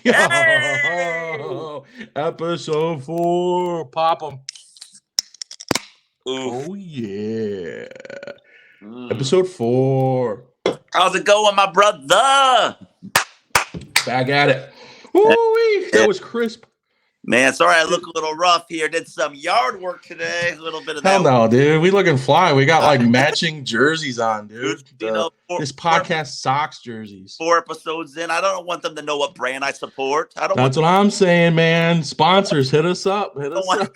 Hey! Yo, episode 4. Pop them. Oof. Oh, yeah. Mm. Episode 4. How's it going, my brother? Back at it. Woo-wee. That was crisp. Man, sorry I look a little rough here. Did some yard work today. A little bit of Hell that. no, dude. We looking fly. We got like matching jerseys on, dude. You know, This podcast socks jerseys. 4 episodes in. I don't want them to know what brand I support. I don't That's want what I'm saying, man. Sponsors, hit us up. Hit us up.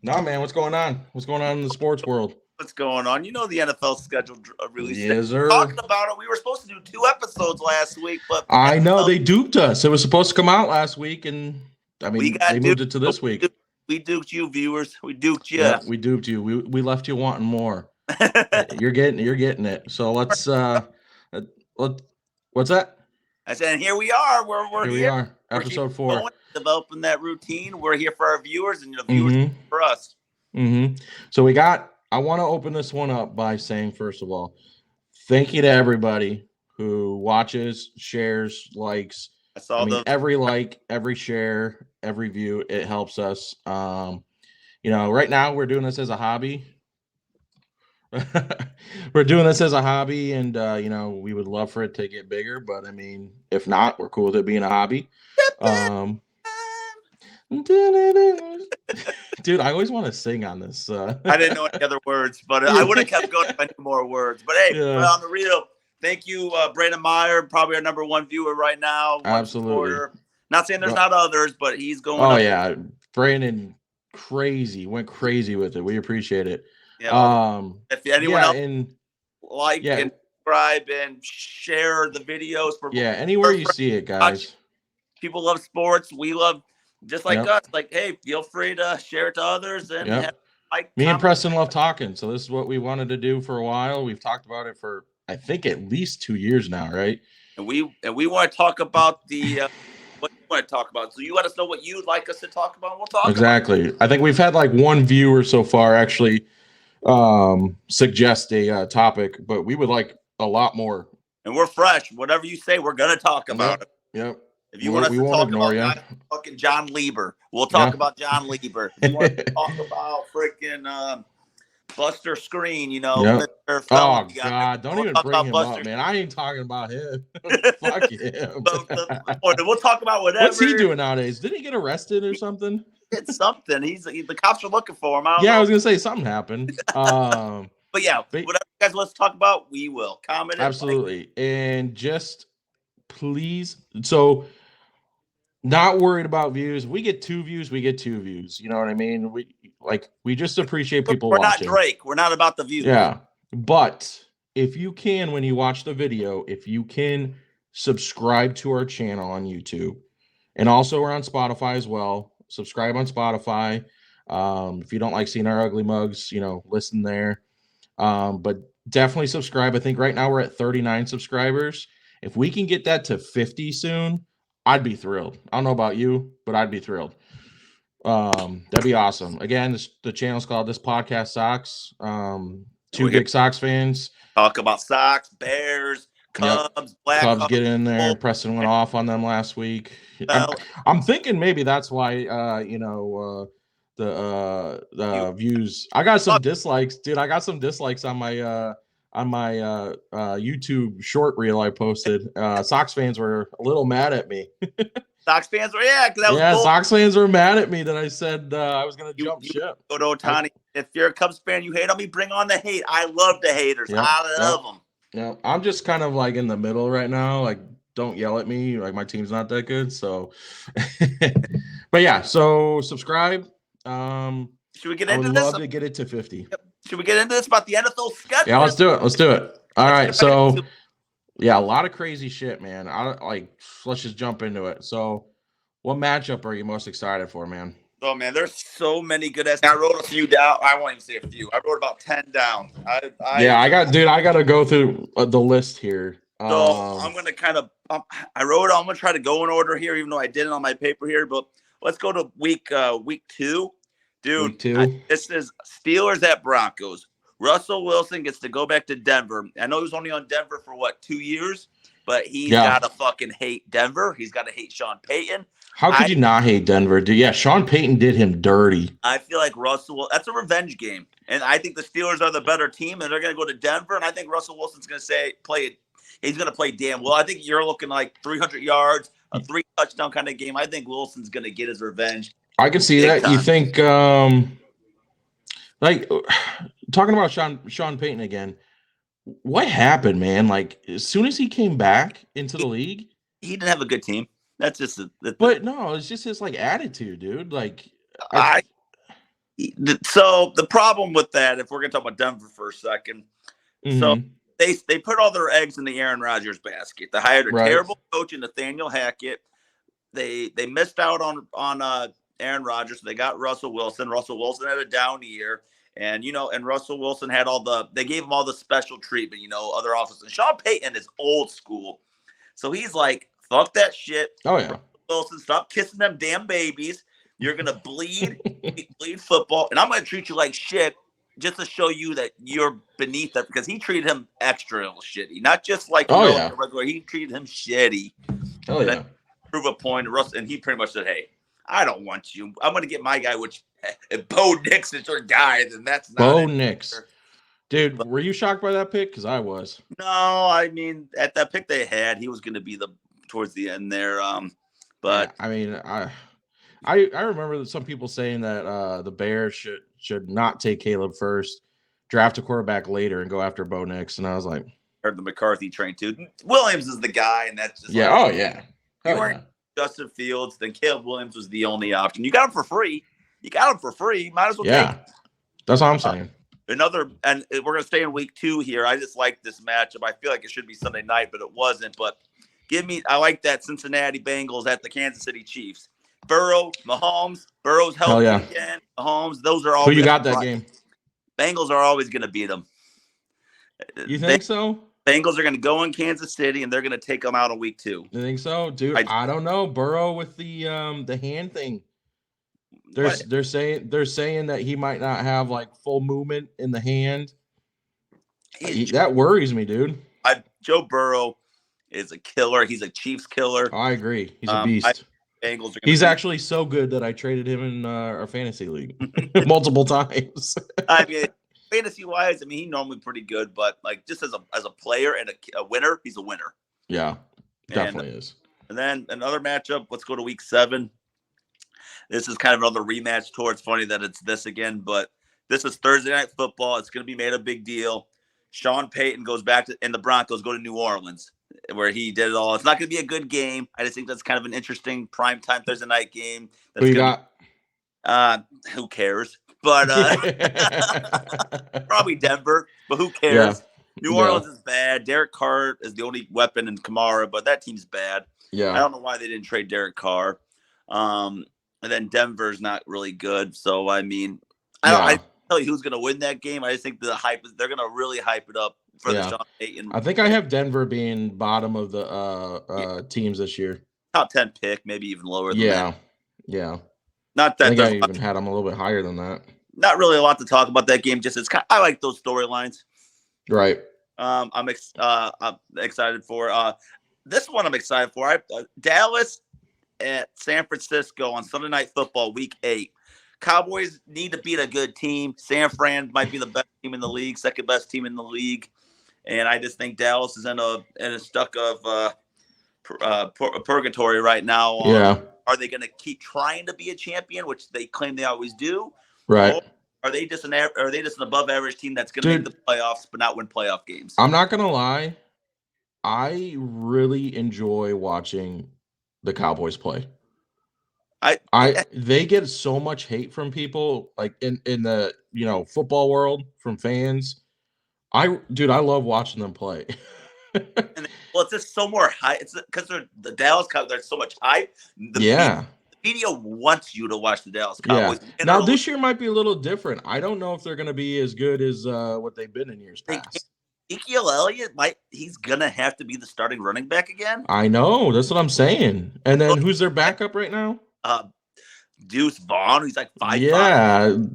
No, man. What's going on? What's going on in the sports world? What's going on? You know the NFL schedule release. Yes, sir. Talking about it. We were supposed to do 2 episodes last week, but I know they duped us. It was supposed to come out last week, and I mean they moved it to this week. We duped you, viewers. We duped you. Yeah, we duped you. We left you wanting more. You're getting it. So let's what's that? I said, and here we are. We're here. We are. Episode 4. Developing that routine. We're here for our viewers, and the viewers for us. So I want to open this one up by saying, first of all, thank you to everybody who watches, shares, likes. Every like, every share, every view, it helps us. Right now we're doing this as a hobby. We're doing this as a hobby, and we would love for it to get bigger, but I mean, if not, we're cool with it being a hobby. Dude, I always want to sing on this. I didn't know any other words, but I would have kept going if I knew more words. But hey, on the real, thank you, Brandon Meyer, probably our number 1 viewer right now. Absolutely. Supporter. Not saying there's not others, but he's going. Oh yeah, Brandon, went crazy with it. We appreciate it. Yeah. If anyone else and subscribe and share the videos for anywhere you see it, guys. People love sports. We love. Just like us, like, hey, feel free to share it to others. And me and Preston love talking. So this is what we wanted to do for a while. We've talked about it for, I think, at least 2 years now, right? And we want to talk about the what you want to talk about. So you let us know what you'd like us to talk about. We'll talk exactly. About it. I think we've had like 1 viewer so far actually suggest a topic, but we would like a lot more. And we're fresh. Whatever you say, we're going to talk about it. Yep. If you want us to talk about fucking John Lieber, we'll talk about John Lieber. If you want to talk about freaking Buster Screen, Oh, God. Don't even bring him up, man. I ain't talking about him. Fuck him. We'll talk about whatever. What's he doing nowadays? Did he get arrested or something? It's something. The cops are looking for him. I was going to say something happened. But whatever you guys want to talk about, we will. Comment. Absolutely. And just please. So, not worried about views. We get 2 views. You know what I mean? We just appreciate people watching. We're not Drake. We're not about the views. Yeah. But if you can, when you watch the video, if you can subscribe to our channel on YouTube, and also we're on Spotify as well. Subscribe on Spotify. If you don't like seeing our ugly mugs, listen there. But definitely subscribe. I think right now we're at 39 subscribers. If we can get that to 50 soon, I'd be thrilled. I don't know about you, but I'd be thrilled. That'd be awesome. Again, the channel's called This Podcast Sox. 2 big Sox fans. Talk about Sox, Bears, Cubs, Black Cubs get in there. Preston went off on them last week. I'm thinking maybe that's why the views. I got some dislikes, dude. I got some dislikes on my YouTube short reel I posted. Sox fans were a little mad at me. Sox fans were, Sox fans were mad at me that I said I was going to jump ship. Go to Ohtani. If you're a Cubs fan, you hate on me, bring on the hate. I love the haters. I love them. Yeah, I'm just kind of like in the middle right now. Like, don't yell at me. Like, my team's not that good. So, but yeah, so subscribe. Should we get into this? I would love to get it to 50. Yep. Should we get into this about the NFL schedule? Yeah, let's do it. All right. So, yeah, a lot of crazy shit, man. Let's just jump into it. So, what matchup are you most excited for, man? Oh, man, there's so many good ass. I wrote a few down. I won't even say a few. I wrote about 10 down. I got to go through the list here. So I'm going to kind of, I'm going to try to go in order here, even though I didn't on my paper here, but let's go to week 2. Dude, week 2. This is Steelers at Broncos. Russell Wilson gets to go back to Denver. I know he was only on Denver for 2 years? but he's got to fucking hate Denver. He's got to hate Sean Payton. How could you not hate Denver? Yeah, Sean Payton did him dirty. I feel like that's a revenge game. And I think the Steelers are the better team, and they're going to go to Denver. And I think Russell Wilson's going to he's going to play damn well. I think you're looking like 300 yards, a 3-touchdown kind of game. I think Wilson's going to get his revenge. I can see that. Time. You think, like, talking about Sean Payton again, what happened, man? Like, as soon as he came back into the league, he didn't have a good team. That's just but no, it's just his like attitude, dude. Like, so the problem with that, if we're gonna talk about Denver for a second, so they put all their eggs in the Aaron Rodgers basket. They hired a terrible coach in Nathaniel Hackett. They missed out on Aaron Rodgers. So they got Russell Wilson. Russell Wilson had a down year. And, and Russell Wilson had they gave him all the special treatment, other offenses. And Sean Payton is old school. So he's like, fuck that shit. Oh, yeah. Russell Wilson, stop kissing them damn babies. You're going to bleed football. And I'm going to treat you like shit just to show you that you're beneath that, because he treated him extra shitty. Not just like, regular. He treated him shitty. Oh, yeah. Prove a point. And he pretty much said, hey, I don't want you. I'm going to get my guy, which if Bo Nix is your guy, then that's not Bo Nix. Dude, were you shocked by that pick? Because I was. No, I mean, at that pick they had, he was going to be towards the end there. But yeah, I mean, I remember some people saying that the Bears should not take Caleb first, draft a quarterback later, and go after Bo Nix. And I was like, heard the McCarthy train too. Williams is the guy, and that's just you weren't Justin Fields, then Caleb Williams was the only option. You got him for free. Might as well take him. That's what I'm saying. And we're going to stay in week 2 here. I just like this matchup. I feel like it should be Sunday night, but it wasn't. But I like that Cincinnati Bengals at the Kansas City Chiefs. Burrow, Mahomes, Burrow's healthy again. Mahomes, those are all. Who you got that game? Bengals are always going to beat them. You think so? Bengals are going to go in Kansas City, and they're going to take them out in week 2. You think so, dude? I don't know. Burrow with the hand thing. They're saying that he might not have like full movement in the hand. That worries me, dude. Joe Burrow is a killer. He's a Chiefs killer. I agree. He's a beast. He's actually so good that I traded him in our fantasy league multiple times. I mean, fantasy wise, he's normally pretty good, but like just as a player and a winner, he's a winner. Yeah, definitely is. And then another matchup. Let's go to week 7. This is kind of another rematch tour. It's funny that it's this again, but this is Thursday Night Football. It's going to be made a big deal. Sean Payton goes back and the Broncos go to New Orleans, where he did it all. It's not going to be a good game. I just think that's kind of an interesting primetime Thursday night game. Who you got? Who cares? But probably Denver, but who cares? Yeah. New Orleans is bad. Derek Carr is the only weapon in Kamara, but that team's bad. Yeah. I don't know why they didn't trade Derek Carr. And then Denver's not really good. So, I mean, I tell you who's going to win that game. I just think they're going to really hype it up for the Sean Payton. I think I have Denver being bottom of the teams this year. Top 10 pick, maybe even lower than that. Yeah. Not that I think I even had them a little bit higher than that. Not really a lot to talk about that game. Just I like those storylines. Right. I'm excited for this one. I'm excited for Dallas at San Francisco on Sunday Night Football, Week 8. Cowboys need to beat a good team. San Fran might be the best team in the league, second best team in the league, and I just think Dallas is in a stuck of purgatory right now. Are they going to keep trying to be a champion, which they claim they always do? Right. Or are they just an above average team that's going to make the playoffs but not win playoff games? I'm not going to lie. I really enjoy watching the Cowboys play. They get so much hate from people, like in the football world, from fans. I love watching them play. It's just so more hype. It's because the Dallas Cowboys. There's so much hype. The media wants you to watch the Dallas Cowboys. Yeah. Now this year might be a little different. I don't know if they're going to be as good as what they've been in years past. Ezekiel Elliott he's gonna have to be the starting running back again. I know, that's what I'm saying. And then who's their backup right now? Deuce Vaughn, who's like 5'5".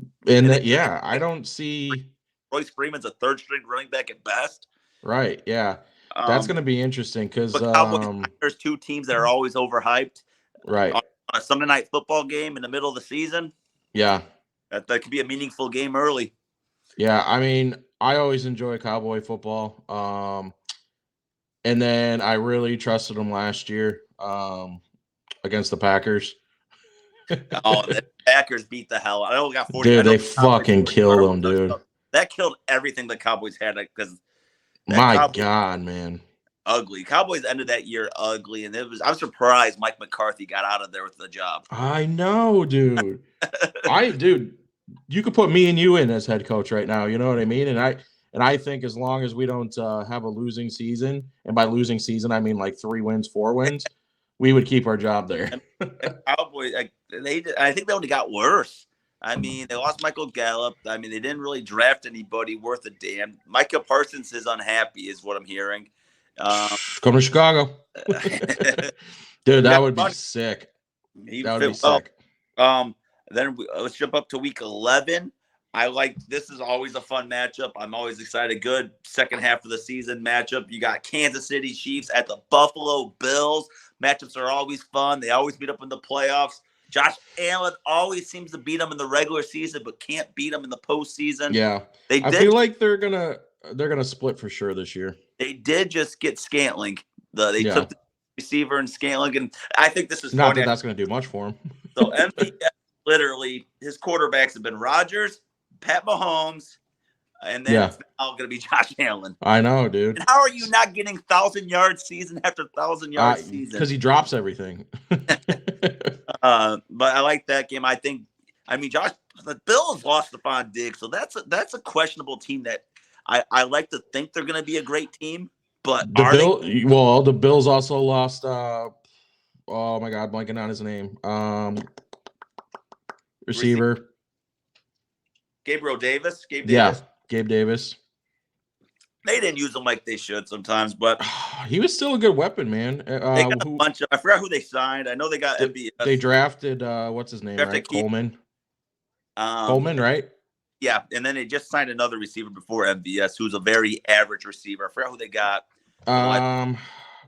I don't see Royce Freeman's a third string running back at best. Right, yeah. That's going to be interesting because there's two teams that are always overhyped. Right. On a Sunday night football game in the middle of the season. Yeah. That could be a meaningful game early. Yeah, I mean, I always enjoy Cowboy football. And then I really trusted them last year against the Packers. The Packers beat the hell. I only got 40. Dude, they fucking killed them, dude. That killed everything the Cowboys had because my God, man. Ugly. Cowboys ended that year ugly, and I'm surprised Mike McCarthy got out of there with the job. I know, dude. Dude, you could put me and you in as head coach right now. You know what I mean? And I think as long as we don't have a losing season, and by losing season I mean like 3 wins, 4 wins, we would keep our job there. Cowboys, I think they only got worse. I mean, they lost Michael Gallup. I mean, they didn't really draft anybody worth a damn. Micah Parsons is unhappy, is what I'm hearing. Come to Chicago. Dude, that would be sick. That would be sick. Then let's jump up to week 11. This is always a fun matchup. I'm always excited. Good second half of the season matchup. You got Kansas City Chiefs at the Buffalo Bills. Matchups are always fun. They always beat up in the playoffs. Josh Allen always seems to beat them in the regular season, but can't beat them in the postseason. Yeah, I feel like they're gonna split for sure this year. They did just get Scantling. They took the receiver and Scantling, and I think this is not that that's going to do much for him. So MVS, literally, his quarterbacks have been Rodgers, Pat Mahomes, and then it's now going to be Josh Allen. I know, dude. And how are you not getting 1,000-yard season after 1,000-yard season? Because he drops everything. But I like that game. The Bills lost Stephon Diggs, so that's a questionable team that I like to think they're going to be a great team, but the Bills also lost. Oh my God, blanking on his name. Receiver. Gabriel Davis. Gabe Davis. They didn't use him like they should sometimes, but he was still a good weapon, man. They got a bunch of. I forgot who they signed. I know they got MVS. They drafted what's his name? Right, Coleman. Coleman, right? Yeah, and then they just signed another receiver before MVS, who's a very average receiver. I forgot who they got.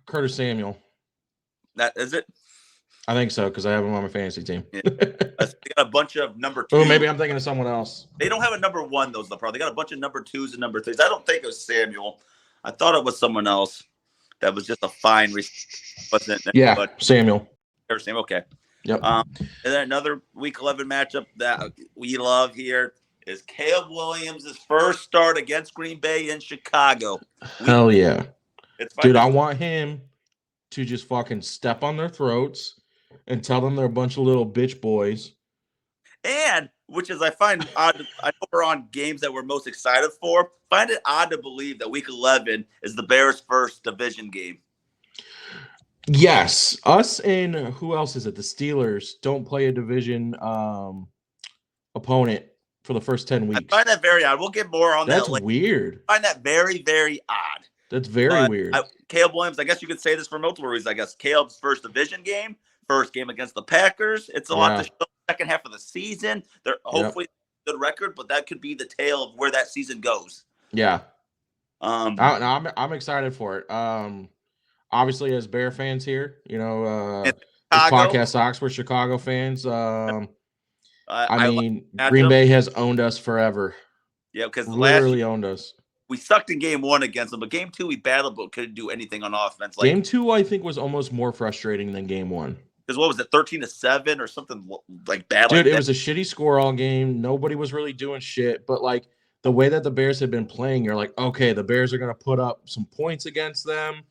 Curtis Samuel. That is it? I think so, because I have him on my fantasy team. Yeah. They got a bunch of number 2. Oh, maybe I'm thinking of someone else. They don't have a number 1, though, is the problem. They got a bunch of number 2s and number 3s. I don't think it was Samuel. I thought it was someone else that was just a fine receiver. Samuel. Samuel, okay. Yep. And then another Week 11 matchup that we love here is Caleb Williams' first start against Green Bay in Chicago. Hell yeah. Dude, I want him to just fucking step on their throats and tell them they're a bunch of little bitch boys. And, which is I find odd, I know we're on games that we're most excited for, find it odd to believe that Week 11 is the Bears' first division game. Yes. Us and who else is it? The Steelers don't play a division opponent for the first 10 weeks. I find that very odd. We'll get more on that later. That's weird. I find that very, very odd. That's very weird. Caleb Williams, I guess you could say this for multiple reasons. I guess Caleb's first division game, first game against the Packers. It's a lot to show the second half of the season. They're hopefully a good record, but that could be the tale of where that season goes. Yeah. I'm excited for it. Obviously, as Bear fans here, this podcast sucks. We're Chicago fans. I mean, Green Bay has owned us forever. Yeah, because literally owned us. We sucked in game 1 against them, but game 2 we battled, but couldn't do anything on offense. Game 2, I think, was almost more frustrating than game 1. Because what was it, 13-7 or something like bad? Dude, it was a shitty score all game. Nobody was really doing shit, but like the way that the Bears had been playing, you're like, okay, the Bears are gonna put up some points against them.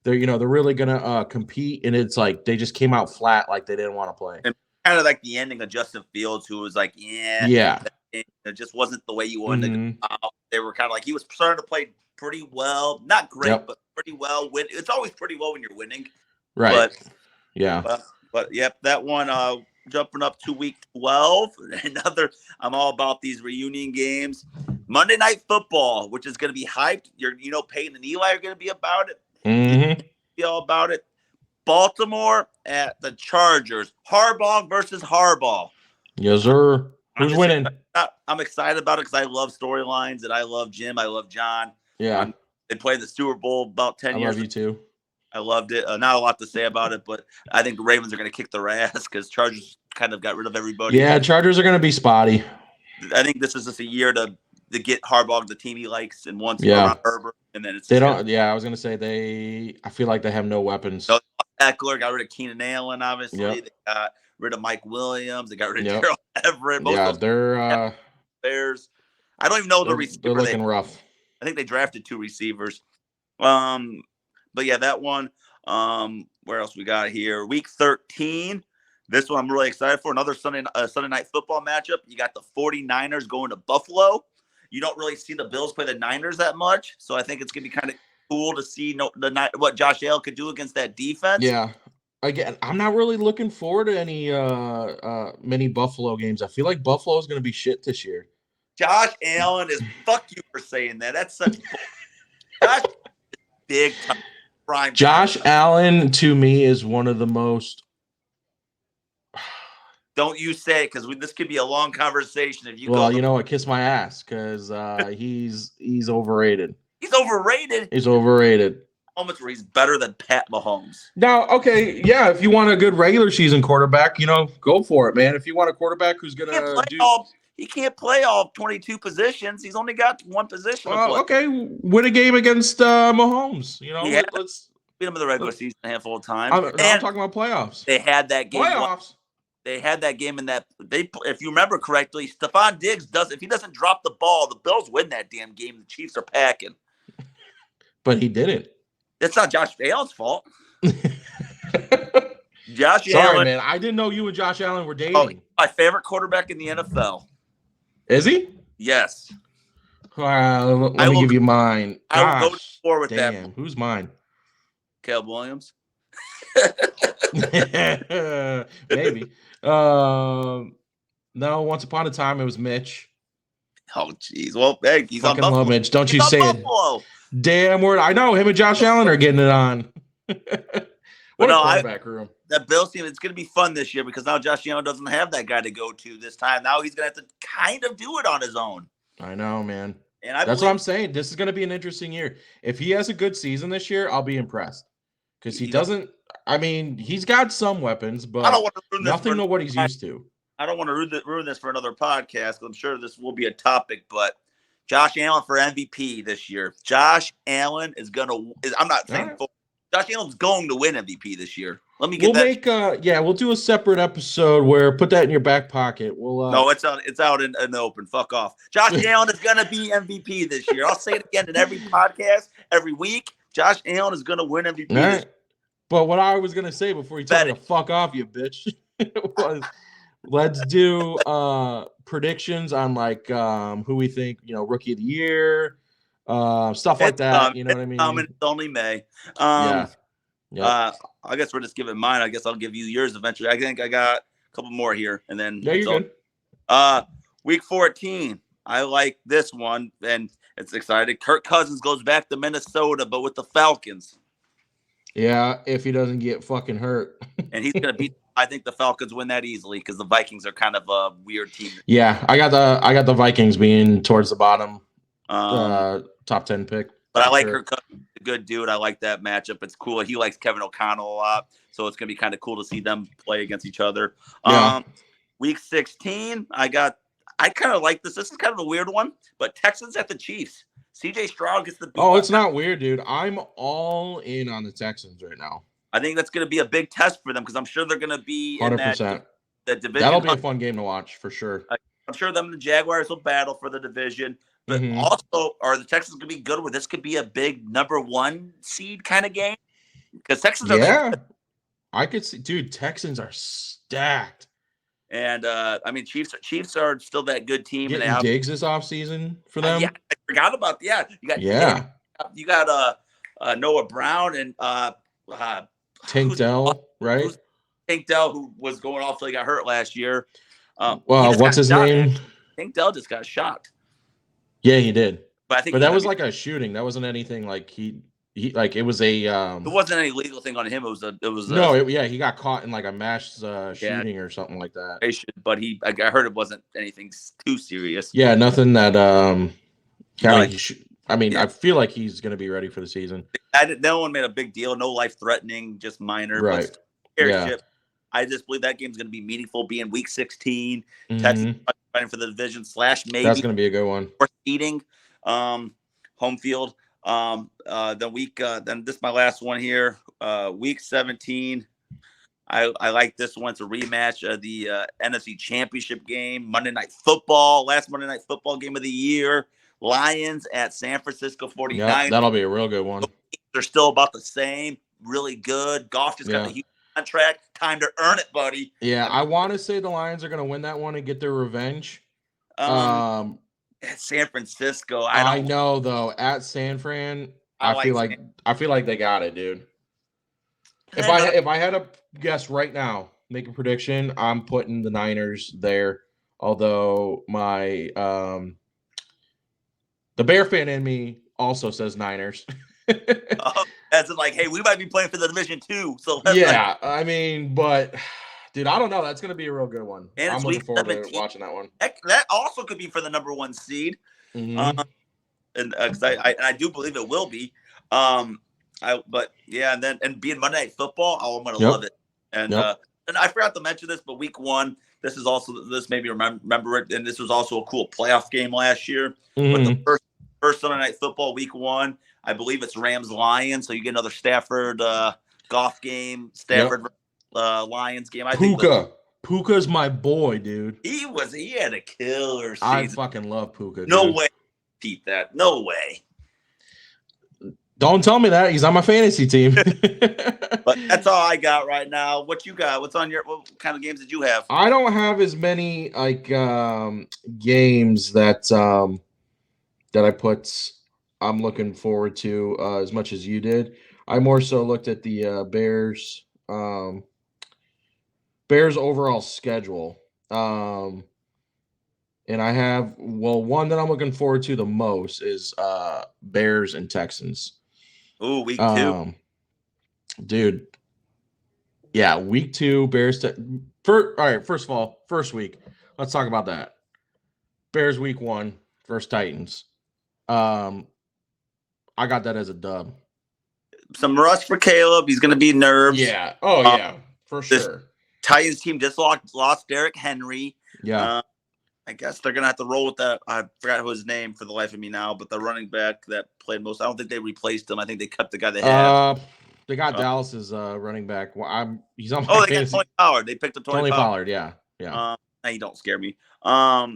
They're really gonna compete, and it's like they just came out flat, like they didn't want to play. And kind of like the ending of Justin Fields, who was like, it just wasn't the way you wanted to go out. They were kind of like, he was starting to play pretty well. Not great, but pretty well. It's always pretty well when you're winning. Right. But that one, jumping up to week 12. I'm all about these reunion games. Monday Night Football, which is going to be hyped. Peyton and Eli are going to be about it. Be all about it. Baltimore at the Chargers. Harbaugh versus Harbaugh. Yes, sir. Who's winning? I'm excited about it because I love storylines and I love Jim. I love John. Yeah. They played the Super Bowl about 10 years. I love you too. I loved it. Not a lot to say about it, but I think the Ravens are going to kick their ass because Chargers kind of got rid of everybody. Yeah, Chargers are going to be spotty. I think this is just a year to get Harbaugh the team he likes, and once around Herbert, and then it's they don't. Yeah, I was going to say I feel like they have no weapons. So Eckler got rid of Keenan Allen. Obviously, They got rid of Mike Williams. They got rid of Gerald Everett. They're Bears. I don't even know the receiver. They're looking rough. I think they drafted 2 receivers. But yeah, that one. Where else we got here? Week 13. This one I'm really excited for. Another Sunday night football matchup. You got the 49ers going to Buffalo. You don't really see the Bills play the Niners that much, so I think it's gonna be kind of cool to see what Josh Allen could do against that defense. Yeah. Again, I'm not really looking forward to any many Buffalo games. I feel like Buffalo is going to be shit this year. Josh Allen is fuck you for saying that. That's such Josh big time prime. Josh Allen to me is one of the most. Don't you say it because this could be a long conversation if you. Well, you know what? Kiss my ass because he's overrated. He's overrated. He's overrated. Moments where he's better than Pat Mahomes. Now, okay, yeah, if you want a good regular season quarterback, go for it, man. If you want a quarterback who's gonna he can't play all 22 positions. He's only got one position. Okay, win a game against Mahomes. Let's beat him in the regular season a handful of times. I'm talking about playoffs. They had that game. They had that game in that if you remember correctly, Stephon Diggs if he doesn't drop the ball, the Bills win that damn game. The Chiefs are packing. But he didn't. That's not Josh Allen's fault. Sorry, man. I didn't know you and Josh Allen were dating. Oh, my favorite quarterback in the NFL. Is he? Yes. Let me give you mine. I will go forward with that. Who's mine? Caleb Williams. Maybe. No, once upon a time it was Mitch. Oh, jeez. Well, hey, he's fucking on love Mitch. Don't you say it. Damn word. I know him and Josh Allen are getting it on. What a quarterback room. That Bills team, it's going to be fun this year because now Josh Allen doesn't have that guy to go to this time. Now he's going to have to kind of do it on his own. I know, man. And that's what I'm saying. This is going to be an interesting year. If he has a good season this year, I'll be impressed. Because he doesn't. I mean, he's got some weapons, but nothing to what he's used to. I don't want to ruin this for another podcast. I'm sure this will be a topic, but Josh Allen for MVP this year. Josh Allen is going to. I'm not saying Josh Allen's going to win MVP this year. Let me get we'll do a separate episode where put that in your back pocket. No, it's out in the open. Fuck off. Josh Allen is going to be MVP this year. I'll say it again in every podcast, every week. Josh Allen is going to win MVP this year. But what I was going to say before you told me to fuck off, you bitch, was let's do predictions on who we think, rookie of the year, stuff like that. You know what I mean? It's only May. I guess we're just giving mine. I guess I'll give you yours eventually. I think I got a couple more here, and then you're good. Week 14. I like this one, and it's exciting. Kirk Cousins goes back to Minnesota, but with the Falcons. Yeah, if he doesn't get fucking hurt. And he's gonna beat. I think the Falcons win that easily because the Vikings are kind of a weird team. Yeah, I got the Vikings being towards the bottom, top 10 pick. But I like Kirk Cousins. Good dude. I like that matchup. It's cool. He likes Kevin O'Connell a lot, so it's gonna be kind of cool to see them play against each other. Yeah. Week 16, I kind of like this. This is kind of a weird one, but Texans at the Chiefs. CJ Stroud gets the beat. Oh, it's not weird, dude. I'm all in on the Texans right now. I think that's going to be a big test for them because I'm sure they're going to be 100%. in that division. That'll be a fun game to watch for sure. I'm sure them and the Jaguars will battle for the division. But also, are the Texans going to be good where this could be a big number 1 seed kind of game? Because Texans are I could see, dude, Texans are stacked. And Chiefs are still that good team. Getting and Diggs this offseason for them. I forgot about you got Noah Brown and Tank Dell, right? Tank Dell, who was going off till he got hurt last year. What's his name? Tank Dell just got shot. Yeah, he did. But that was like a shooting. That wasn't anything like he like it was a. It wasn't any legal thing on him. He got caught in like a mass shooting or something like that. But I heard it wasn't anything too serious. Yeah, nothing that I mean, I feel like he's going to be ready for the season. No one made a big deal. No life-threatening, just minor. Right. But yeah. I just believe that game's going to be meaningful, being Week 16. Texas fighting for the division / maybe that's going to be a good one. Seeding, home field. Then this is my last one here. Week 17. I like this one. It's a rematch of the NFC Championship game. Monday Night Football. Last Monday Night Football game of the year. Lions at San Francisco 49ers. Yeah, that'll be a real good one. They're still about the same. Really good. Goff just got the huge contract. Time to earn it, buddy. Yeah, I want to say the Lions are going to win that one and get their revenge. At San Francisco, I know though. At San Fran, I feel like they got it, dude. If I had to guess right now, make a prediction, I'm putting the Niners there. Although my the Bear fan in me also says Niners. As in, like, hey, we might be playing for the division too. So yeah, I mean, but dude, I don't know. That's gonna be a real good one. And I'm looking forward to watching that one. That also could be for the number 1 seed. And because I do believe it will be. And being Monday Night Football, I'm gonna love it. And I forgot to mention this, but Week 1, this maybe remember it, and this was also a cool playoff game last year. But the first Sunday Night Football, Week 1, I believe it's Rams-Lions, so you get another Stafford Goff game, Stafford Lions game. Puka's my boy, dude. He had a killer season. I fucking love Puka. No way, Pete. No way. Don't tell me that. He's on my fantasy team. But that's all I got right now. What you got? What kind of games did you have? I don't have as many games that I'm looking forward to as much as you did. I more so looked at the Bears overall schedule. And I have one that I'm looking forward to the most is Bears and Texans. Ooh, Week 2. Dude. Yeah, Week 2, Bears. All right, first of all, first week. Let's talk about that. Bears Week 1 versus Titans. I got that as a dub. Some rust for Caleb. He's going to be nerves. Yeah. Oh, yeah, for sure. Titans team just lost Derrick Henry. Yeah. I guess they're going to have to roll with that. I forgot who his name for the life of me now, but the running back that played most. I don't think they replaced him. I think they kept the guy they had. They got Dallas's running back. He's on. They got Tony Pollard. They picked up Tony Pollard. Yeah. You don't scare me. I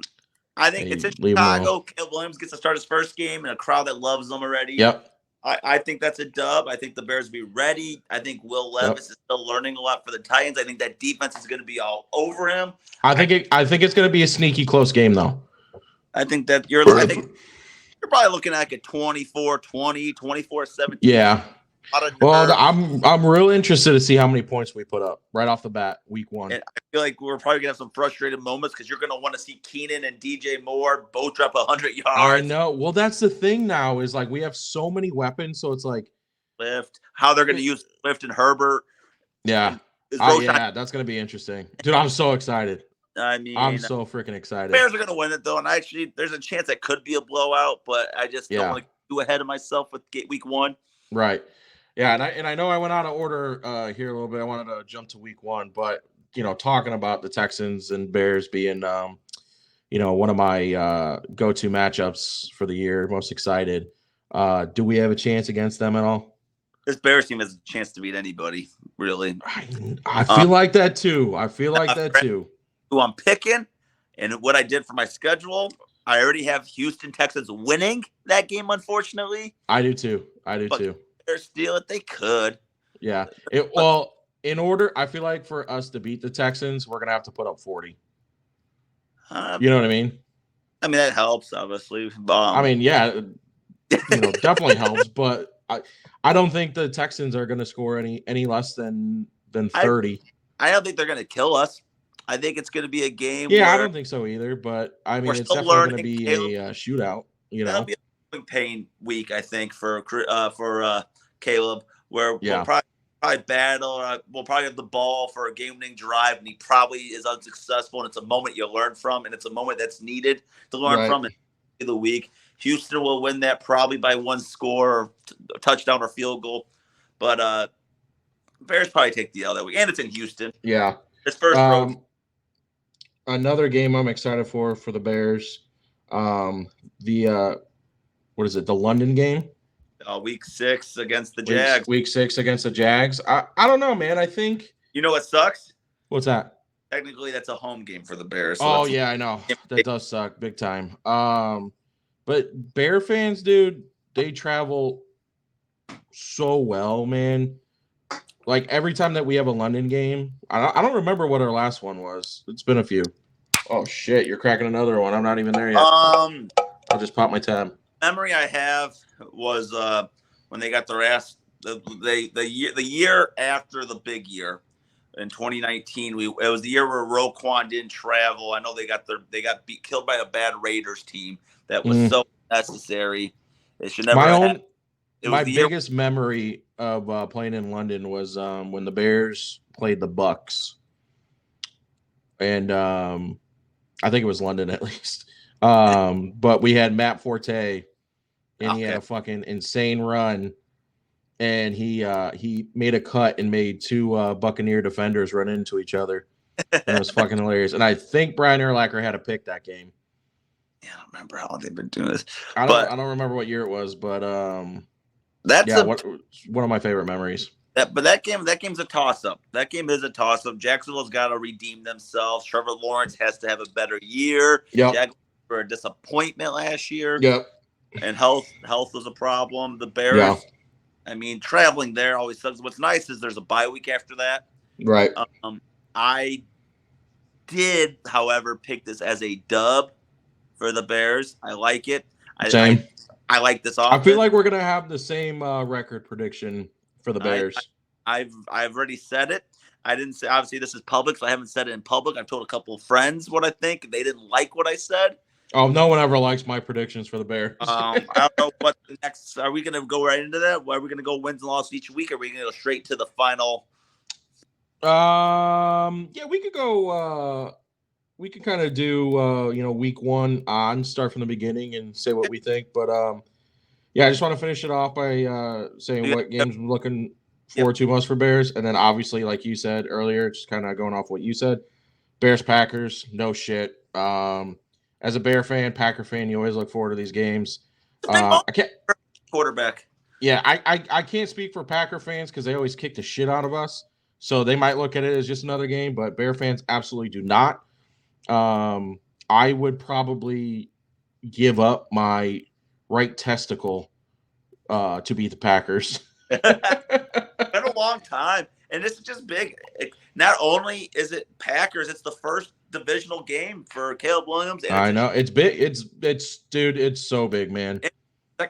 think it's in Chicago. Caleb Williams gets to start his first game in a crowd that loves him already. Yep. I think that's a dub. I think the Bears will be ready. I think Will Levis is still learning a lot for the Titans. I think that defense is going to be all over him. I think it's going to be a sneaky close game, though. I think that you're probably looking at like a 24-20, 24-17. Yeah. Well, I'm real interested to see how many points we put up right off the bat, Week 1. And I feel like we're probably gonna have some frustrated moments because you're gonna want to see Keenan and DJ Moore both drop 100 yards. I know. Well, that's the thing now is like we have so many weapons, so it's like how they're gonna use Swift and Herbert. Yeah, that's gonna be interesting, dude. I'm so excited. I mean, I'm so freaking excited. Bears are gonna win it though, and actually, there's a chance that could be a blowout, but I just don't want to do ahead of myself with Week 1. Right. Yeah, and I know I went out of order here a little bit. I wanted to jump to Week 1, but talking about the Texans and Bears being one of my go-to matchups for the year, most excited. Do we have a chance against them at all? This Bears team has a chance to beat anybody, really. I feel like that too. Who I'm picking and what I did for my schedule, I already have Houston Texans winning that game, unfortunately. I do too. Steal it, they could. Yeah. In order, I feel like for us to beat the Texans, we're gonna have to put up 40. You know what I mean? I mean that helps, obviously. Definitely helps. But I don't think the Texans are gonna score any less than 30. I don't think they're gonna kill us. I think it's gonna be a game. Yeah, I don't think so either. But I mean, it's definitely gonna be a shootout. That'll be a pain week, I think, for Caleb, where we'll probably battle. We'll probably have the ball for a game-winning drive, and he probably is unsuccessful. And it's a moment you learn from, and it's a moment that's needed to learn from in the week. Houston will win that probably by one score, or touchdown or field goal. But Bears probably take the L that week, and it's in Houston. Yeah, it's first road. Another game I'm excited for the Bears. What is it? The London game. Week 6 against the Jags. Week 6 against the Jags. I don't know, man. I think what sucks. What's that? Technically, that's a home game for the Bears. So yeah, I know that does suck big time. But Bear fans, dude, they travel so well, man. Like every time that we have a London game, I don't remember what our last one was. It's been a few. Oh shit, you're cracking another one. I'm not even there yet. I'll just pop my tab. Memory I have was when they got their ass the year after the big year in 2019. It was the year where Roquan didn't travel. I know they got killed by a bad Raiders team that was so necessary. It should never. My biggest memory of playing in London was when the Bears played the Bucks, and I think it was London at least. But we had Matt Forte, and he had a fucking insane run, and he made a cut and made 2 Buccaneer defenders run into each other. And it was fucking hilarious. And I think Brian Urlacher had a pick that game. Yeah, I don't remember how long they've been doing this. I don't remember what year it was, but that's one of my favorite memories. But that game's a toss-up. That game is a toss-up. Jacksonville's got to redeem themselves. Trevor Lawrence has to have a better year. Yep. Jaguars were a disappointment last year. Yep. And health was a problem. The Bears, I mean, traveling there always sucks. What's nice is there's a bye week after that. Right. I did, however, pick this as a dub for the Bears. I like it. Same. I like this offense. I feel like we're gonna have the same record prediction for the Bears. I've already said it. I didn't say, obviously this is public, so I haven't said it in public. I've told a couple of friends what I think. They didn't like what I said. Oh, no one ever likes my predictions for the Bears. I don't know what the next. Are we gonna go right into that? Are we gonna go wins and losses each week? Or are we gonna go straight to the final? Yeah, we could go. We could kind of do week 1 on, start from the beginning and say what we think. But yeah, I just want to finish it off by saying what games I'm looking forward to most for Bears, and then obviously, like you said earlier, just kind of going off what you said, Bears Packers, no shit. As a Bear fan, Packer fan, you always look forward to these games. I can't quarterback. Yeah, I can't speak for Packer fans because they always kick the shit out of us. So they might look at it as just another game, but Bear fans absolutely do not. I would probably give up my right testicle to beat the Packers. It's been a long time, and this is just big. Not only is it Packers, it's the first divisional game for Caleb Williams. I know it's big. It's so big, man.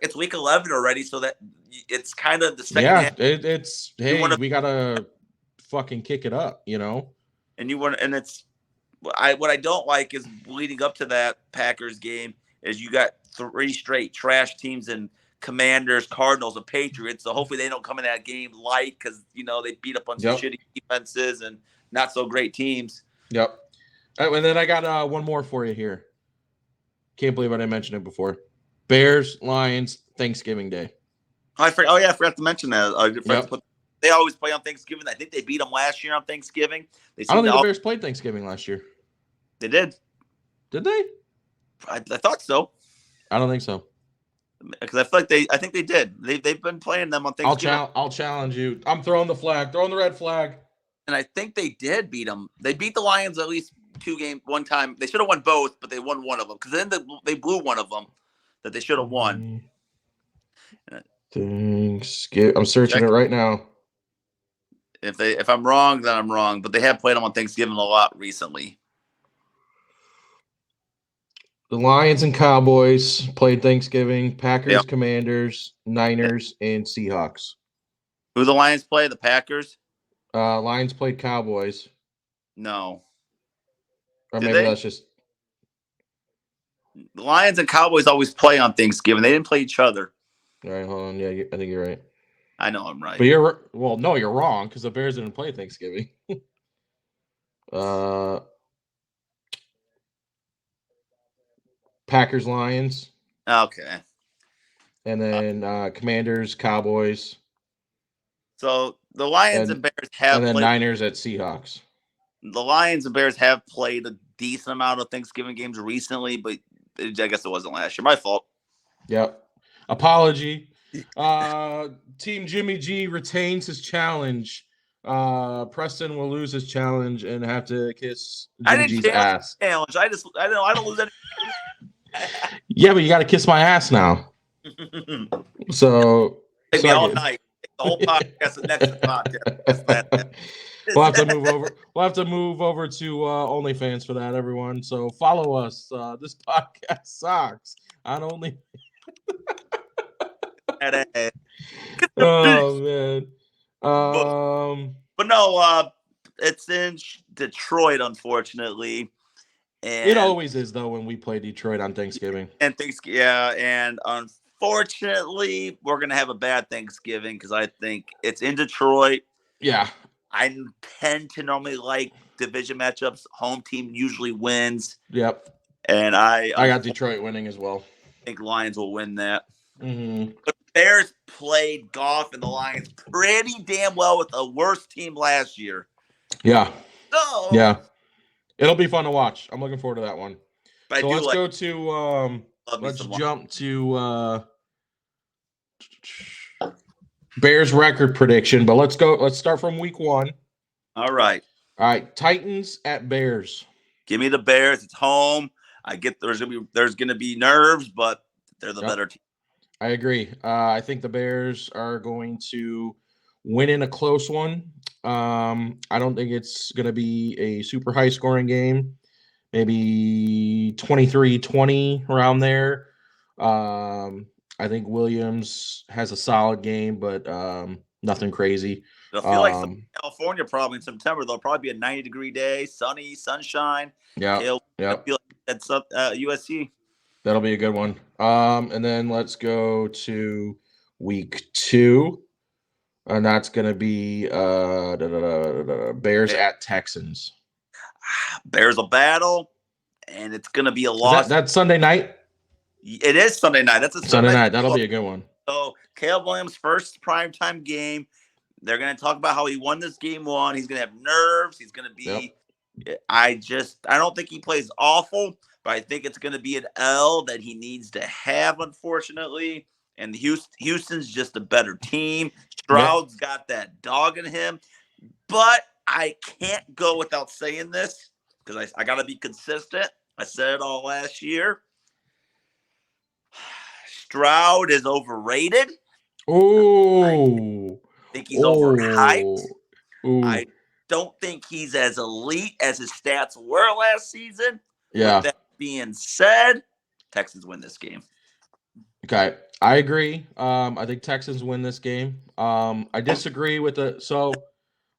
It's week 11 already, so that it's kind of the second. Yeah, we gotta fucking kick it up, And it's what I don't like is leading up to that Packers game is you got 3 straight trash teams and Commanders, Cardinals, and Patriots. So hopefully they don't come in that game light because they beat up on some shitty defenses and not so great teams. Yep. And then I got one more for you here. Can't believe I didn't mention it before. Bears, Lions, Thanksgiving Day. I forgot to mention that. They always play on Thanksgiving. I think they beat them last year on Thanksgiving. I don't think the Bears played Thanksgiving last year. They did. Did they? I thought so. I don't think so. Because I feel like I think they did. They've been playing them on Thanksgiving. I'll challenge you. I'm throwing the flag. Throwing the red flag. And I think they did beat them. They beat the Lions at least 2 games one time. They should have won both, but they won one of them. Because then they blew one of them that they should have won. Thanksgiving. I'm searching it right now. If I'm wrong, then I'm wrong. But they have played them on Thanksgiving a lot recently. The Lions and Cowboys played Thanksgiving. Packers, Commanders, Niners, and Seahawks. Who the Lions play? The Packers? Lions played Cowboys. No. Or maybe that's just... The Lions and Cowboys always play on Thanksgiving. They didn't play each other. All right, hold on. Yeah, I think you're right. I know I'm right. But you're wrong because the Bears didn't play Thanksgiving. Packers, Lions. Okay. And then Commanders, Cowboys. So the Lions and Bears have and then played. Niners at Seahawks. The Lions and Bears have played a decent amount of Thanksgiving games recently, but I guess it wasn't last year. My fault. Yep. Apology. Team Jimmy G retains his challenge. Preston will lose his challenge and have to kiss Jimmy G's ass. Challenge. I don't lose any. Yeah, but you got to kiss my ass now. So take me all night. The whole podcast, the next podcast. We'll have to move over. We'll have to move over to OnlyFans for that, everyone. So follow us. This podcast sucks. On Only. Oh man. But no, it's in Detroit, unfortunately. And it always is though when we play Detroit on Thanksgiving. And unfortunately, we're gonna have a bad Thanksgiving because I think it's in Detroit. Yeah. I tend to normally like division matchups. Home team usually wins. Yep. And I got Detroit winning as well. I think Lions will win that. Mm-hmm. But Bears played Goff and the Lions pretty damn well with a worse team last year. Yeah. So, yeah. It'll be fun to watch. I'm looking forward to that one. So let's go to let's jump to Bears record prediction, but let's start from week 1. All right. Titans at Bears. Give me the Bears. It's home. I get there's gonna be nerves, but they're the better team. I agree. I think the Bears are going to win in a close one. I don't think it's gonna be a super high scoring game. Maybe 23-20 around there. I think Williams has a solid game, but nothing crazy. It'll feel like California probably in September. There'll probably be a 90-degree day, sunny, sunshine. Yeah. Feel like that's USC. That'll be a good one. And then let's go to week 2. And that's going to be Bears at Texans. Bears will battle, and it's going to be a loss. That's Sunday night? It is Sunday night. That's a Sunday night. That'll be a good one. So Caleb Williams' first primetime game. They're going to talk about how he won this game 1. He's going to have nerves. He's going to be I don't think he plays awful, but I think it's going to be an L that he needs to have, unfortunately. And Houston's just a better team. Stroud's got that dog in him. But I can't go without saying this because I got to be consistent. I said it all last year. Stroud is overrated. Oh. I think he's overhyped. Ooh. I don't think he's as elite as his stats were last season. Yeah. With that being said, Texans win this game. Okay. I agree. I think Texans win this game. I disagree with so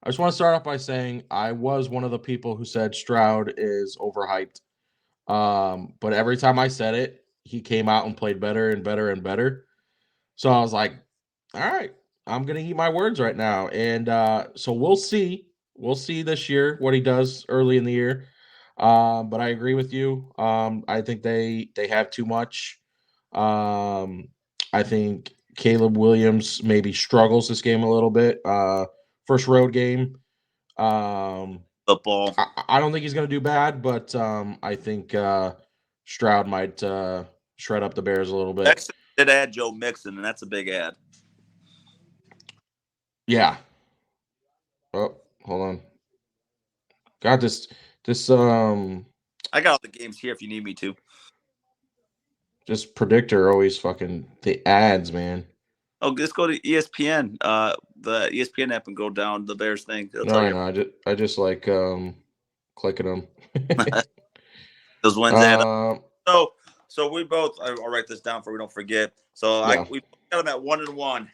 I just want to start off by saying I was one of the people who said Stroud is overhyped. But every time I said it, he came out and played better and better and better. So I was like, all right, I'm going to eat my words right now. And so we'll see. We'll see this year what he does early in the year. But I agree with you. I think they have too much. I think Caleb Williams maybe struggles this game a little bit. First road game. Football. I don't think he's going to do bad, but I think Stroud might shred up the Bears a little bit. Texas did add Joe Mixon, and that's a big ad. Yeah. Oh, hold on. God, this I got all the games here if you need me to. This predictor always fucking the ads, man. Oh, just go to ESPN, the ESPN app, and go down the Bears thing. No, I just like clicking them. Those wins add up. So we both. I'll write this down for we don't forget. So we got them at 1-1.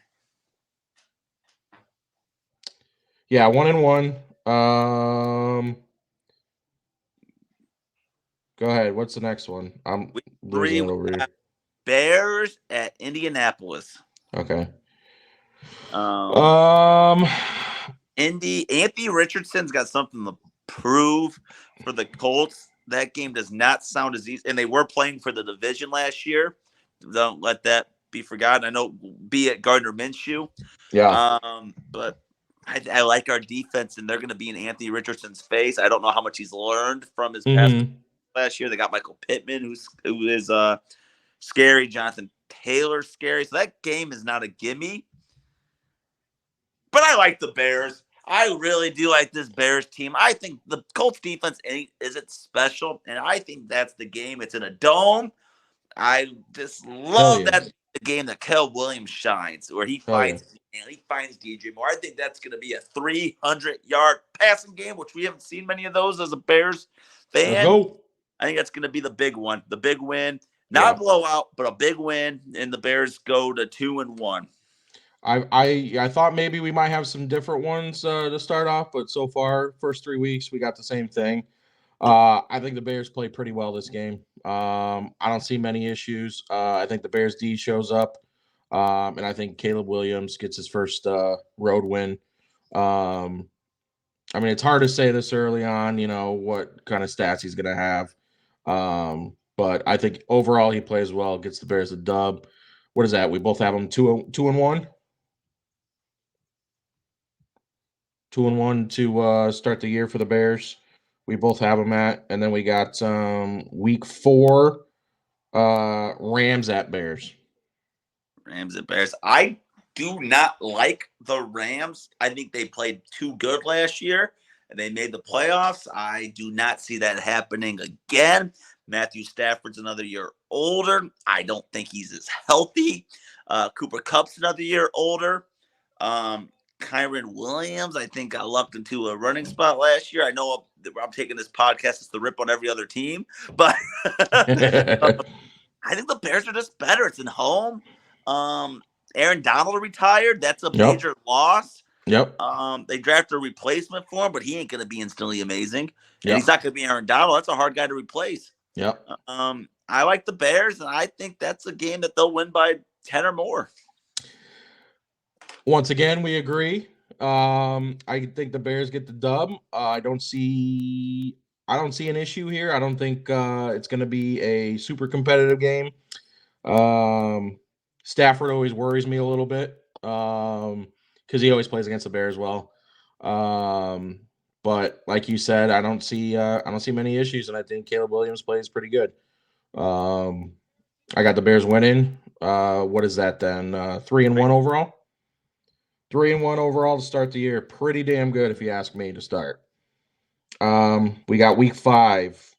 Yeah, 1-1. Go ahead. What's the next one? I'm losing it over here. Bears at Indianapolis. Okay. Anthony Richardson's got something to prove for the Colts. That game does not sound as easy, and they were playing for the division last year. Don't let that be forgotten. I know, be it Gardner Minshew. Yeah. But I like our defense, and they're going to be in Anthony Richardson's face. I don't know how much he's learned from his past last year. They got Michael Pittman, who is scary. Jonathan Taylor, scary. So that game is not a gimme. But I like the Bears. I really do like this Bears team. I think the Colts defense isn't special, and I think that's the game. It's in a dome. I just love that the game that Kel Williams shines, where he finds DJ Moore. I think that's going to be a 300-yard passing game, which we haven't seen many of those as a Bears fan. I think that's going to be the big one, the big win. Not a blowout, but a big win, and the Bears go to 2-1. I thought maybe we might have some different ones to start off, but so far, first 3 weeks, we got the same thing. I think the Bears play pretty well this game. I don't see many issues. I think the Bears D shows up, and I think Caleb Williams gets his first road win. I mean, it's hard to say this early on, what kind of stats he's going to have. But I think overall he plays well, gets the Bears a dub. What is that? We both have them 2-1? 2-1 to start the year for the Bears. We both have them at, and then we got week 4, Rams at Bears. Rams at Bears. I do not like the Rams. I think they played too good last year, and they made the playoffs. I do not see that happening again. Matthew Stafford's another year older. I don't think he's as healthy. Cooper Kupp's another year older. Kyren Williams, I think, got lucked into a running spot last year. I know I'm taking this podcast as the rip on every other team, but I think the Bears are just better. It's in home. Aaron Donald retired. That's a major loss. Yep. They drafted a replacement for him, but he ain't going to be instantly amazing. And he's not going to be Aaron Donald. That's a hard guy to replace. Yep. I like the Bears, and I think that's a game that they'll win by 10 or more. Once again, we agree. I think the Bears get the dub. I don't see an issue here. I don't think it's going to be a super competitive game. Stafford always worries me a little bit because he always plays against the Bears well. But like you said, I don't see many issues, and I think Caleb Williams plays pretty good. I got the Bears winning. What is that then? 3-1 overall. 3-1 overall to start the year. Pretty damn good, if you ask me, to start. We got week 5.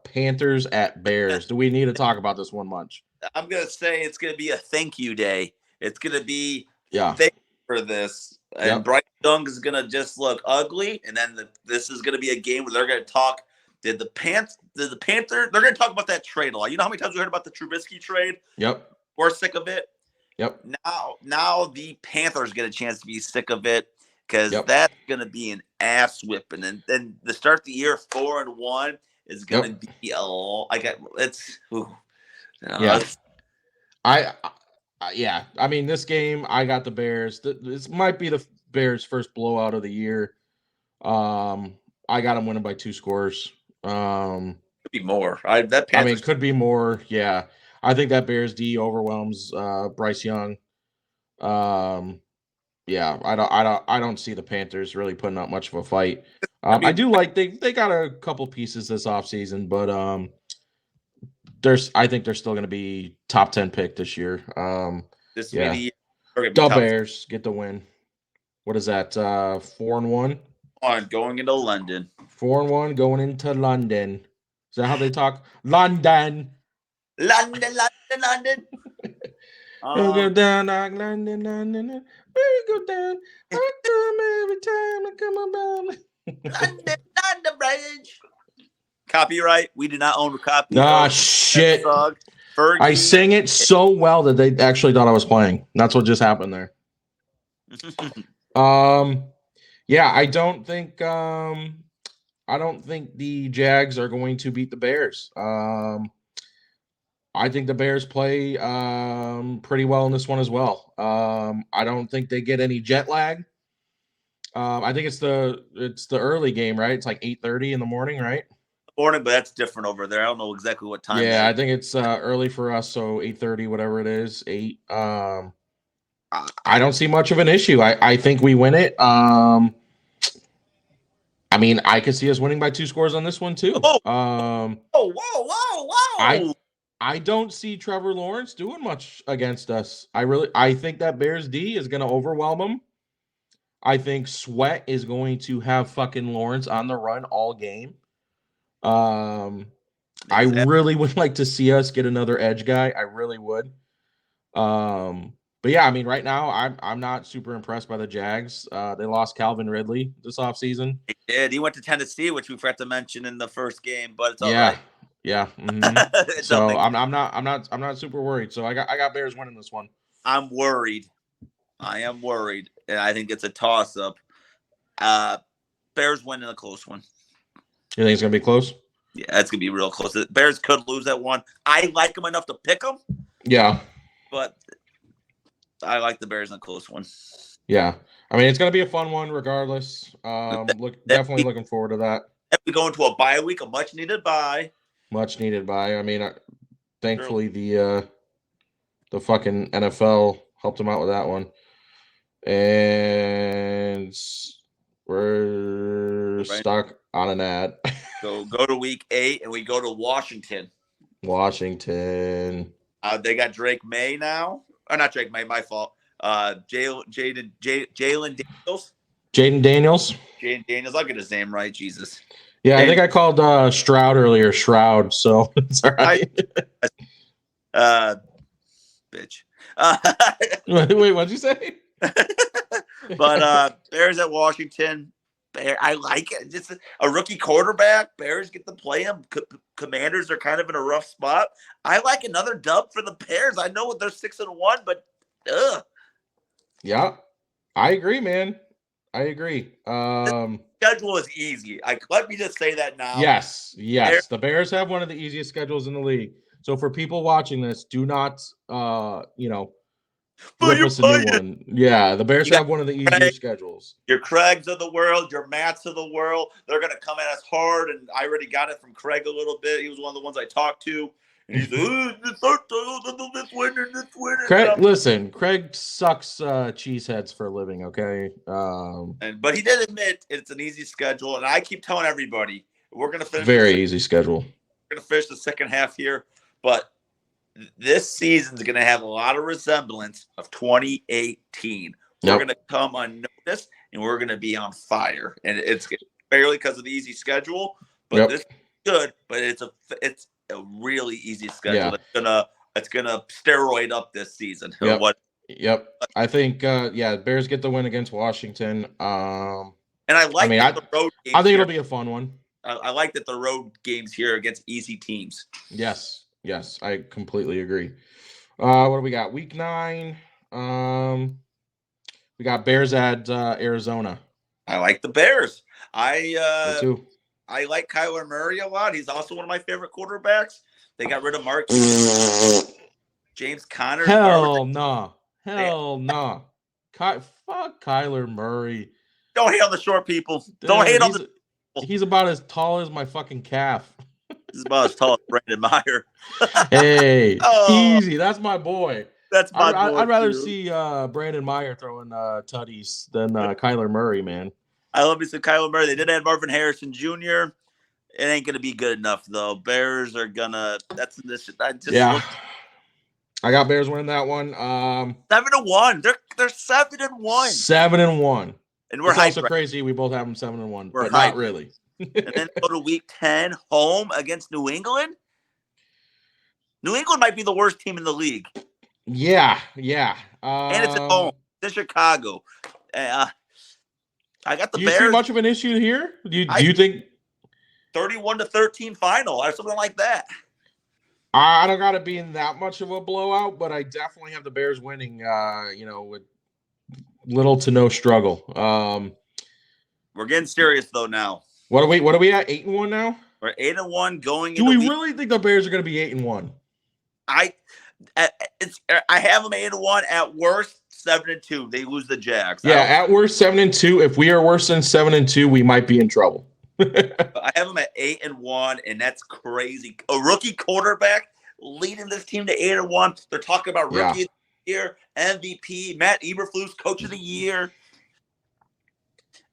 Panthers at Bears. Do we need to talk about this one much? I'm going to say it's going to be a thank you day. It's going to be thank you for this. And Bryce Young is going to just look ugly. And then this is going to be a game where they're going to talk. Did the Panther? They're going to talk about that trade a lot. You know how many times we heard about the Trubisky trade? Yep. We're sick of it. Yep. Now the Panthers get a chance to be sick of it because that's going to be an ass whipping. And then the start of the year 4-1 is going to be I mean, this game, I got the Bears. This might be the Bears' first blowout of the year. I got them winning by 2 scores. Could be more. Could be more. Yeah. I think that Bears D overwhelms Bryce Young. I don't see the Panthers really putting up much of a fight. I do like they got a couple pieces this offseason, but I think they're still going to be top 10 pick this year. The Bears get the win. What is that? 4-1? Going into London. 4-1 going into London. Is that how they talk? London. London. We go down like London. We go down. I come every time I come about. London Bridge. Copyright. We do not own a copy. Shit. I sang it so well that they actually thought I was playing. That's what just happened there. I don't think the Jags are going to beat the Bears. I think the Bears play pretty well in this one as well. I don't think they get any jet lag. I think it's the early game, right? It's like 8:30 in the morning, right? morning, but that's different over there. I don't know exactly what time. Yeah, I think it's early for us, so 8:30, whatever it is, 8. I don't see much of an issue. I think we win it. I mean, I could see us winning by 2 scores on this one too. Whoa! I don't see Trevor Lawrence doing much against us. I think that Bears D is going to overwhelm them. I think Sweat is going to have fucking Lawrence on the run all game. I really would like to see us get another edge guy. I really would. But yeah, I mean, right now I'm not super impressed by the Jags. They lost Calvin Ridley this offseason. He did. He went to Tennessee, which we forgot to mention in the first game, but it's all right. Yeah. Mm-hmm. So I'm not super worried. So I got Bears winning this one. I'm worried. I am worried, and I think it's a toss-up. Bears winning a close one. You think it's gonna be close? Yeah, it's gonna be real close. The Bears could lose that one. I like them enough to pick them. Yeah, but I like the Bears in a close one. Yeah, I mean it's gonna be a fun one regardless. Definitely looking forward to that. We go into a bye week, a much needed bye. Much needed bye. I mean, thankfully the fucking NFL helped them out with that one. And we're stuck on an ad. So go to week 8 and we go to Washington. Washington. They got Drake May now. Or not Drake May, my fault. Jalen Daniels. Jaden Daniels. Jaden Daniels. I'll get his name right. Jesus. Yeah, I think I called Stroud earlier Shroud, so it's all right. Bitch. Wait, what'd you say? But Bears at Washington. I like it. Just a rookie quarterback. Bears get to play him. Commanders are kind of in a rough spot. I like another dub for the Bears. I know they're 6-1, but yeah, I agree, man. I agree. The schedule is easy. Let me just say that now. Yes. The Bears have one of the easiest schedules in the league. So for people watching this, do not flip us a new one. Yeah, the Bears have one of the easier schedules. Your Craigs of the world, your Matts of the world, they're going to come at us hard, and I already got it from Craig a little bit. He was one of the ones I talked to. And he's like, this winning. Craig, listen, Craig sucks cheeseheads for a living, okay? But he did admit it's an easy schedule, and I keep telling everybody, we're going to finish. Very easy schedule. We're going to finish the second half here, but this season's going to have a lot of resemblance of 2018. We're going to come unnoticed, and we're going to be on fire. And it's barely because of the easy schedule, but this is good. But it's a really easy schedule. Yeah. It's gonna steroid up this season. Yep. I think Bears get the win against Washington. And I like the road games. I think it'll be a fun one. I like that the road games here against easy teams. Yes, I completely agree. What do we got? Week 9. We got Bears at Arizona. I like the Bears. Me too. I like Kyler Murray a lot. He's also one of my favorite quarterbacks. They got rid of Mark James Conner. Hell no. Fuck Kyler Murray. Don't hate on the short people. Don't hate on the people. He's about as tall as my fucking calf. He's about as tall as Brandon Meyer. Hey, easy. That's my boy. That's my boy. I'd rather see Brandon Meyer throwing tutties than Kyler Murray, man. I love me some Kyler Murray. They did add Marvin Harrison Jr. It ain't gonna be good enough though. Bears are gonna. That's this. I got Bears winning that one. 7-1. They're 7-1. 7-1. And we're also crazy. We both have them 7-1, but not really. And then go to week 10 home against New England. New England might be the worst team in the league. Yeah. And it's at home. It's in Chicago. I got the Bears. You see much of an issue here? Do you think 31-13 final or something like that? I don't got it being that much of a blowout, but I definitely have the Bears winning. With little to no struggle. We're getting serious though now. What are we at? 8-1 now? We're 8-1 going. Do we really think the Bears are going to be 8-1? I have them 8-1 at worst. 7-2. They lose the Jags. Yeah, at worst 7-2. If we are worse than 7-2, we might be in trouble. I have them at 8-1, and that's crazy. A rookie quarterback leading this team to 8-1. They're talking about rookie of the year, MVP, Matt Eberflus, coach of the year.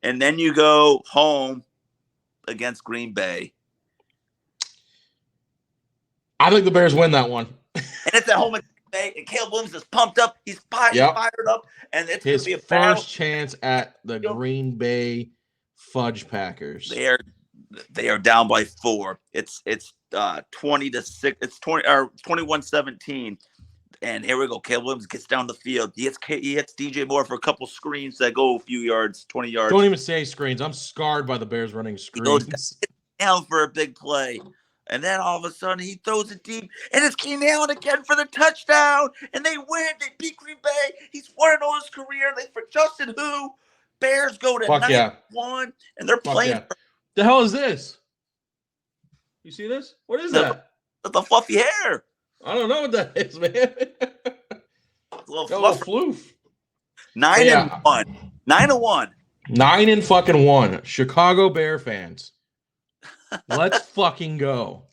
And then you go home against Green Bay. I think the Bears win that one. And it's at home against Green Bay, and Caleb Williams is pumped up. He's fired up, and it's going to be a first chance at the Green Bay Fudge Packers. They are down by 4. It's 20-6. It's 21-17. And here we go. Caleb Williams gets down the field. He hits DJ Moore for a couple screens that go a few yards, 20 yards. Don't even say screens. I'm scarred by the Bears running screens. He goes down for a big play. And then all of a sudden he throws it deep. And it's Keenan Allen again for the touchdown. And they win. They beat Green Bay. He's 1-0 his career. For Justin who? Bears go to 9-1. And they're playing. The hell is this? You see this? What is that? The fluffy hair. I don't know what that is, man. A little floof. 9-1. 9-1. 9-1. Chicago Bear fans. Let's fucking go.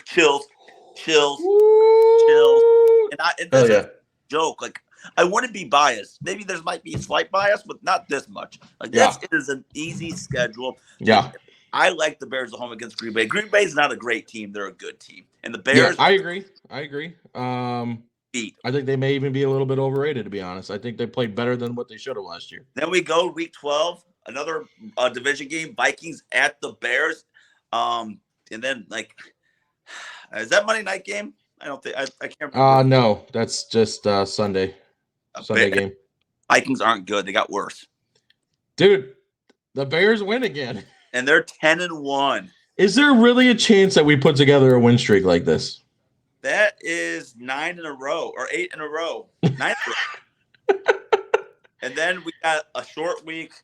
Chills. And that's a joke. Like, I wouldn't be biased. Maybe there might be a slight bias, but not this much. Like, this is an easy schedule. Yeah. I like the Bears at home against Green Bay. Green Bay's not a great team. They're a good team. And the Bears... Yeah, I agree. I think they may even be a little bit overrated, to be honest. I think they played better than what they should have last year. Then we go week 12, another division game, Vikings at the Bears. And then, like, is that Monday night game? I don't think... I can't remember. No, that's just Sunday. Sunday game. Vikings aren't good. They got worse. Dude, the Bears win again. And they're 10-1. Is there really a chance that we put together a win streak like this? That is 9 in a row or 8 in a row. 9 in a row. And then we got a short week,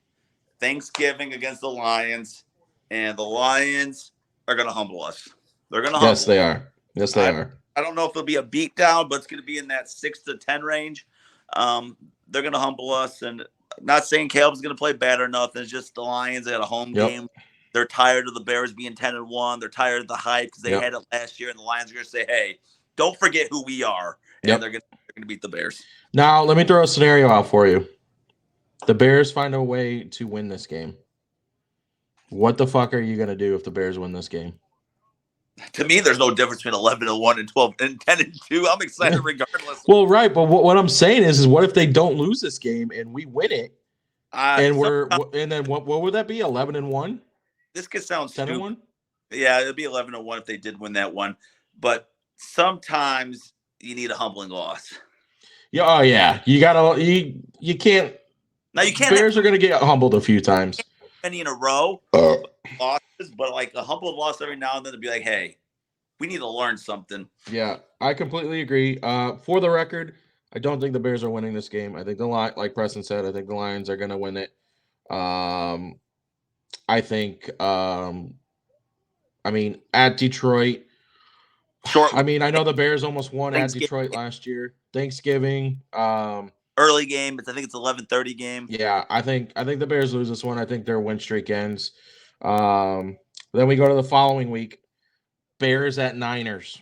Thanksgiving against the Lions, and the Lions are going to humble us. They're going to humble us. They are. Yes, they are. I don't know if it'll be a beatdown, but it's going to be in that 6-10 range. They're going to humble us, and not saying Caleb's going to play bad or nothing. It's just the Lions. They got a home game. They're tired of the Bears being 10-1. They're tired of the hype because they had it last year, and the Lions are going to say, "Hey, don't forget who we are." And they're going to beat the Bears. Now, let me throw a scenario out for you. The Bears find a way to win this game. What the fuck are you going to do if the Bears win this game? To me, there's no difference between 11-1 and 10-2. I'm excited regardless. Well, right, but what I'm saying is what if they don't lose this game and we win it? And then what would that be? 11-1? This could sound 10-1? Yeah, it'd be 11-1 if they did win that one. But sometimes you need a humbling loss. Yeah, oh yeah. You gotta you can't. Now you can't. Bears are gonna get humbled a few times. Many in a row. Losses, but like a humbled loss every now and then to be like, hey, we need to learn something. Yeah, I completely agree. For the record, I don't think the Bears are winning this game. I think like Preston said, I think the Lions are gonna win it. I think at Detroit. I know the Bears almost won at Detroit last year. Thanksgiving. Early game. I think it's 11:30 game. Yeah, I think the Bears lose this one. I think their win streak ends. Then we go to the following week. Bears at Niners.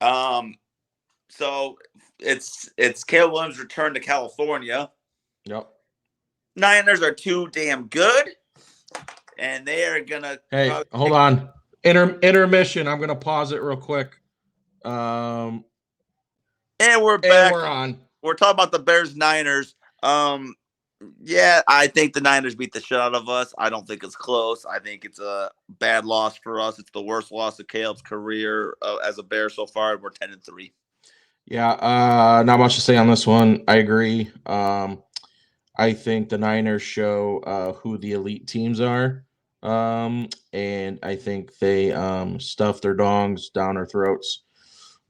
So it's Caleb Williams' return to California. Yep. Niners are too damn good, and they are gonna. Hey, hold on. Intermission. I'm gonna pause it real quick. And we're back. And we're on. We're talking about the Bears Niners. Yeah, I think the Niners beat the shit out of us. I don't think it's close. I think it's a bad loss for us. It's the worst loss of Caleb's career as a Bear so far. We're 10-3. Yeah, not much to say on this one. I agree. I think the Niners show who the elite teams are. And I think they stuff their dongs down our throats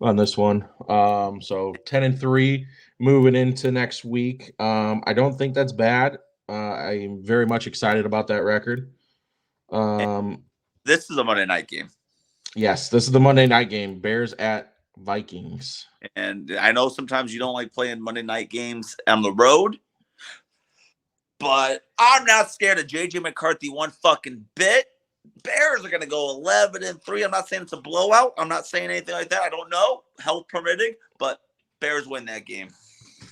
on this one. So 10-3 moving into next week. I don't think that's bad. I'm very much excited about that record. This is a Monday night game. Yes, this is the Monday night game. Bears at Vikings. And I know sometimes you don't like playing Monday night games on the road. But I'm not scared of JJ McCarthy one fucking bit. Bears are going to go 11-3. I'm not saying it's a blowout. I'm not saying anything like that. I don't know, health permitting, but Bears win that game.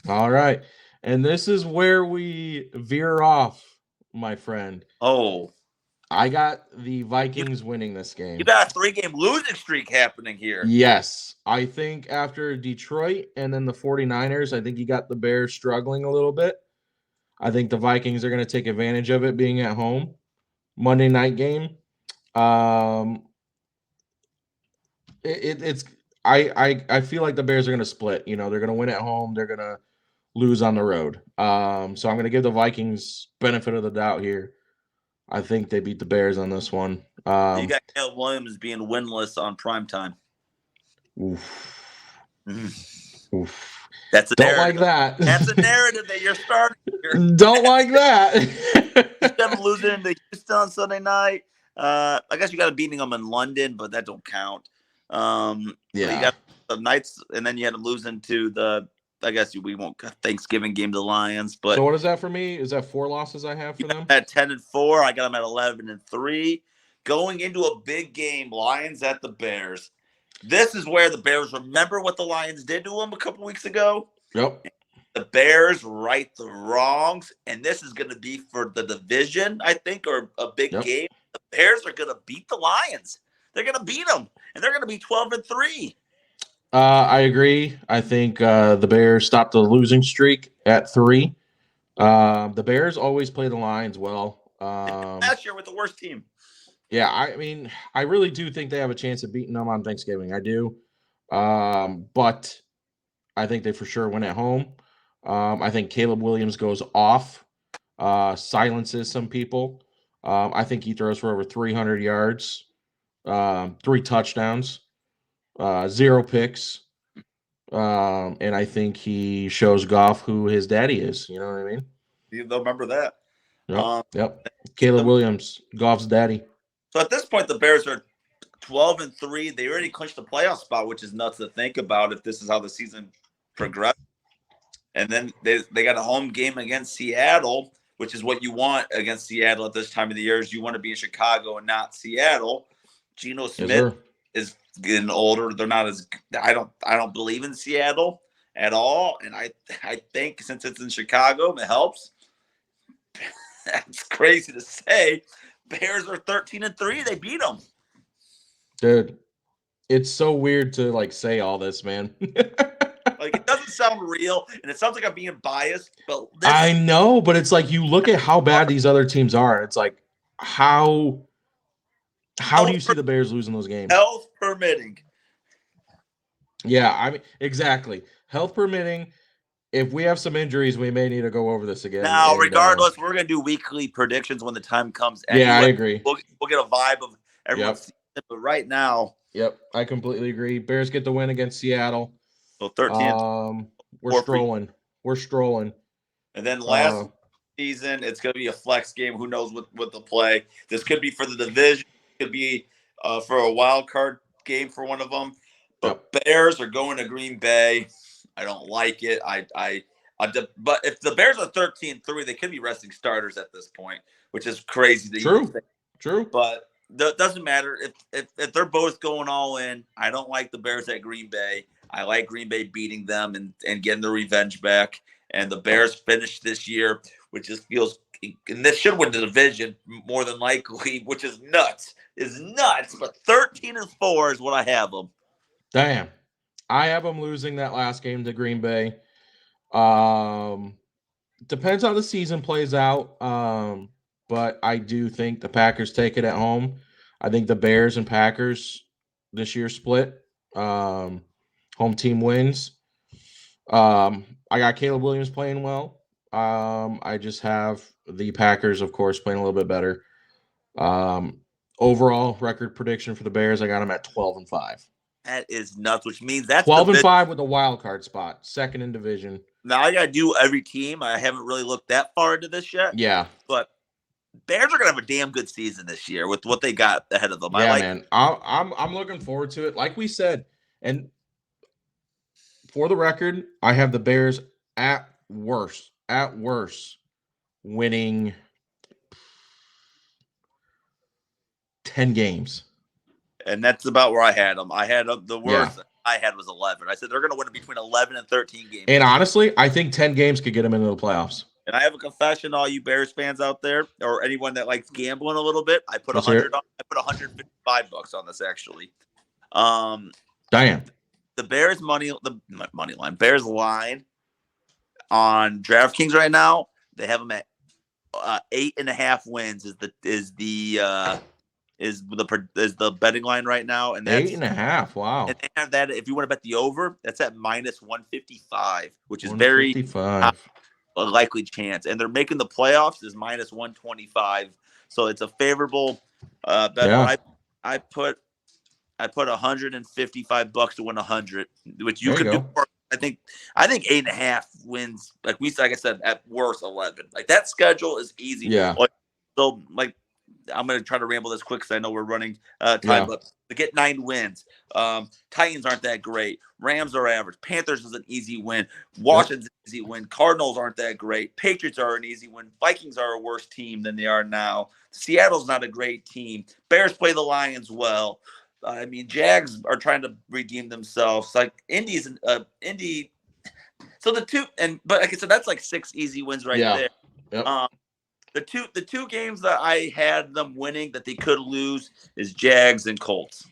All right. And this is where we veer off, my friend. Oh. I got the Vikings winning this game. You got a 3-game losing streak happening here. Yes. I think after Detroit and then the 49ers, I think you got the Bears struggling a little bit. I think the Vikings are going to take advantage of it being at home. Monday night game. I feel like the Bears are going to split. They're going to win at home. They're going to lose on the road. So I'm going to give the Vikings benefit of the doubt here. I think they beat the Bears on this one. You got Caleb Williams being winless on primetime. Oof. Oof. That's a Don't like that. That's a narrative that you're starting here. Don't like that. Instead of losing to Houston on Sunday night, I guess you got to beating them in London, but that don't count. Yeah, you got the Knights, and then you had them losing to the. I guess we won't Thanksgiving game to the Lions, but so what is that for me? Is that 4 losses I have for them? At 10-4, I got them at 11-3. Going into a big game, Lions at the Bears. This is where the Bears remember what the Lions did to them a couple weeks ago. Yep. The Bears right the wrongs, and this is going to be for the division, I think, or a big game. The Bears are going to beat the Lions. They're going to beat them, and they're going to be 12-3. I agree. I think the Bears stopped the losing streak at 3. The Bears always play the Lions well. Last year with the worst team. Yeah, I mean, I really do think they have a chance of beating them on Thanksgiving. I do. But I think they for sure win at home. I think Caleb Williams goes off, silences some people. I think he throws for over 300 yards, 3 touchdowns, 0 picks. And I think he shows Goff who his daddy is. You know what I mean? They'll remember that. Yep. Caleb Williams, Goff's daddy. So at this point, the Bears are 12-3. They already clinched the playoff spot, which is nuts to think about if this is how the season progressed. And then they got a home game against Seattle, which is what you want against Seattle at this time of the year. Is you want to be in Chicago and not Seattle. Geno Smith is getting older. They're not as. I don't believe in Seattle at all, and I think since it's in Chicago, it helps. That's crazy to say. Bears are 13-3. They beat them. Dude, it's so weird to say all this, man. It doesn't sound real, and it sounds like I'm being biased. But I know, but it's like you look at how bad these other teams are. It's like how do you see the Bears losing those games? Health permitting. Yeah, I mean exactly. Health permitting. If we have some injuries, we may need to go over this again. Now, regardless, we're going to do weekly predictions when the time comes. Anyway, yeah, I agree. We'll get a vibe of everyone's season, but right now. Yep, I completely agree. Bears get the win against Seattle. So 13. We're strolling. We're strolling. And then last season, it's going to be a flex game. Who knows what they'll play. This could be for the division. It could be for a wild card game for one of them. But Bears are going to Green Bay. I don't like it. But if the Bears are 13-3, they could be resting starters at this point, which is crazy. True. But it doesn't matter if they're both going all in. I don't like the Bears at Green Bay. I like Green Bay beating them and getting the revenge back. And the Bears finished this year, which just feels, and this should win the division more than likely, which is nuts. But 13-4 is what I have them. Damn. I have them losing that last game to Green Bay. Depends how the season plays out. But I do think the Packers take it at home. I think the Bears and Packers this year split. Home team wins. I got Caleb Williams playing well. I just have the Packers, of course, playing a little bit better. Overall record prediction for the Bears, I got them at 12-5. That is nuts, which means that's 12-5 with a wild card spot, second in division. Now I gotta do every team. I haven't really looked that far into this yet. Yeah, but Bears are gonna have a damn good season this year with what they got ahead of them. Yeah, man, I'm looking forward to it. Like we said, and for the record, I have the Bears at worst winning 10 games. And that's about where I had them. I had the worst I had was 11. I said they're going to win between 11 and 13 games. And honestly, I think 10 games could get them into the playoffs. And I have a confession to all you Bears fans out there, or anyone that likes gambling a little bit. I put $100. I put $155 on this actually. Diane, the Bears money line, Bears line on DraftKings right now. They have them at 8.5 wins. Is the betting line right now, and that's 8.5. Wow. And they have that. If you want to bet the over, that's at minus 155, which is very likely chance. And they're making the playoffs is minus 125, so it's a favorable bet. Yeah. I put $155 to win 100, which you could do. I think 8.5 wins. Like I said, at worst 11. Like that schedule is easy. Yeah. So I'm going to try to ramble this quick because I know we're running time, but to get 9 wins. Titans aren't that great. Rams are average. Panthers is an easy win. Washington's an easy win. Cardinals aren't that great. Patriots are an easy win. Vikings are a worse team than they are now. Seattle's not a great team. Bears play the Lions well. I mean, Jags are trying to redeem themselves. Like Indy. So but like I said, that's like 6 easy wins right there. Yep. The two games that I had them winning that they could lose is Jags and Colts.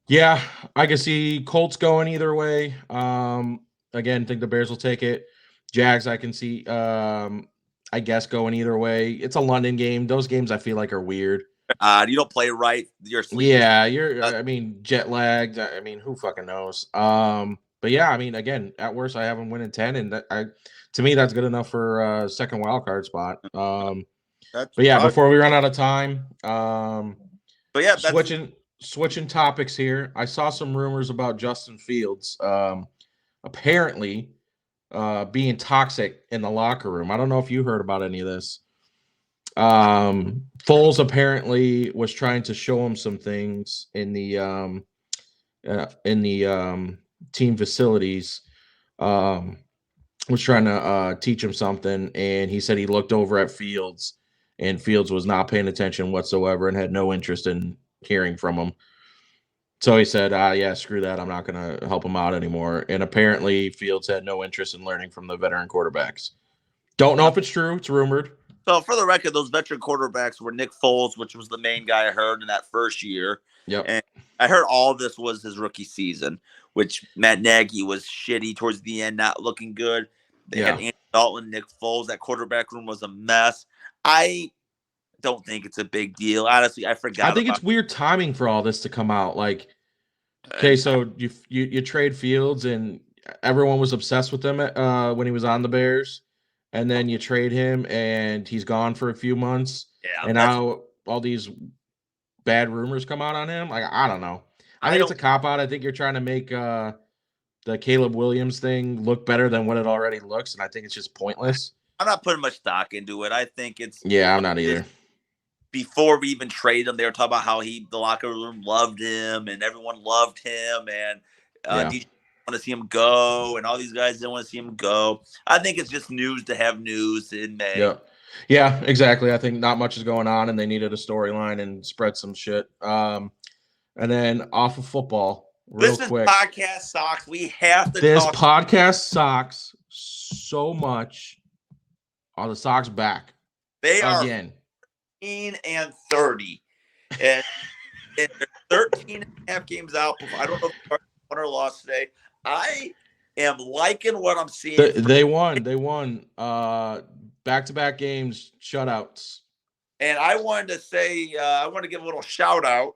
Yeah, I can see Colts going either way. Again, think the Bears will take it. Jags, I can see, I guess, going either way. It's a London game. Those games I feel like are weird. You don't play right. You're sleeping. Yeah, I mean, jet lagged. I mean, who fucking knows? But yeah, I mean, again, at worst, I have them winning 10, and to me, that's good enough for a second wild card spot. But yeah, before we run out of time, but yeah, switching topics here. I saw some rumors about Justin Fields apparently being toxic in the locker room. I don't know if you heard about any of this. Foles apparently was trying to show him some things in the team facilities. Was trying to teach him something, and he said he looked over at Fields, and Fields was not paying attention whatsoever and had no interest in hearing from him. So he said, yeah, screw that. I'm not going to help him out anymore. And apparently Fields had no interest in learning from the veteran quarterbacks. Don't know if it's true. It's rumored. So for the record, those veteran quarterbacks were Nick Foles, which was the main guy I heard in that first year. Yep. And I heard all of this was his rookie season, which Matt Nagy was shitty towards the end, not looking good. They had Andy Dalton, Nick Foles. That quarterback room was a mess. I don't think it's a big deal. Honestly, I forgot. I think it's weird timing for all this to come out. Like, okay, so you trade Fields, and everyone was obsessed with him when he was on the Bears, and then you trade him, and he's gone for a few months. Yeah, and now all these bad rumors come out on him. Like, I don't know. I think it's a cop out. I think you're trying to make the Caleb Williams thing look better than what it already looks, and I think it's just pointless. I'm not putting much stock into it. I think it's I'm not either. Before we even traded him, they were talking about how the locker room loved him and everyone loved him, and DJ want to see him go, and all these guys didn't want to see him go. I think it's just news to have news in May. Yeah, exactly. I think not much is going on, and they needed a storyline and spread some shit. And then off of football, real quick. This podcast sucks. We have to This podcast sucks so much. Are the Sox back? They again. Are 13 and 30. And they're 13 and a half games out. I don't know if they won or lost today. I am liking what I'm seeing. They won. Back-to-back games, shutouts. And I wanted to say, I want to give a little shout out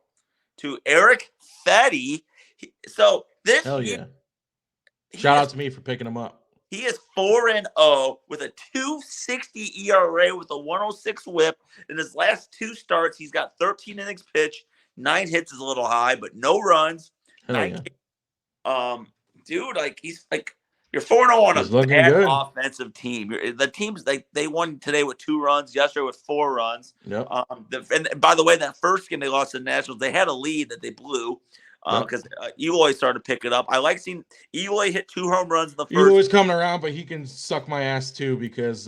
to Eric Fetty. So this Hell yeah. Shout out to me for picking him up. He is 4-0 with a 2.60 ERA with a 106 whip. In his last 2 starts, he's got 13 innings pitched. 9 hits is a little high, but no runs. Dude, like he's like you're 4-0 on a bad offensive team. The teams they won today with 2 runs, yesterday with 4 runs. Yep. And by the way, that first game they lost to the Nationals, they had a lead that they blew. because Eloy started to pick it up. I like seeing Eloy hit 2 home runs in the first. Eloy's coming around, but he can suck my ass too because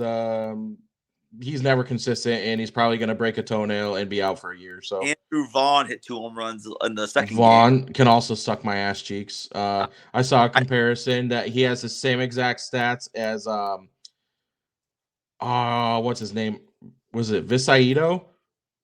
he's never consistent, and he's probably going to break a toenail and be out for a year. So Andrew Vaughn hit 2 home runs in the second Vaughn game. can also suck my ass cheeks. I saw a comparison that he has the same exact stats as what's his name? Was it Visaido?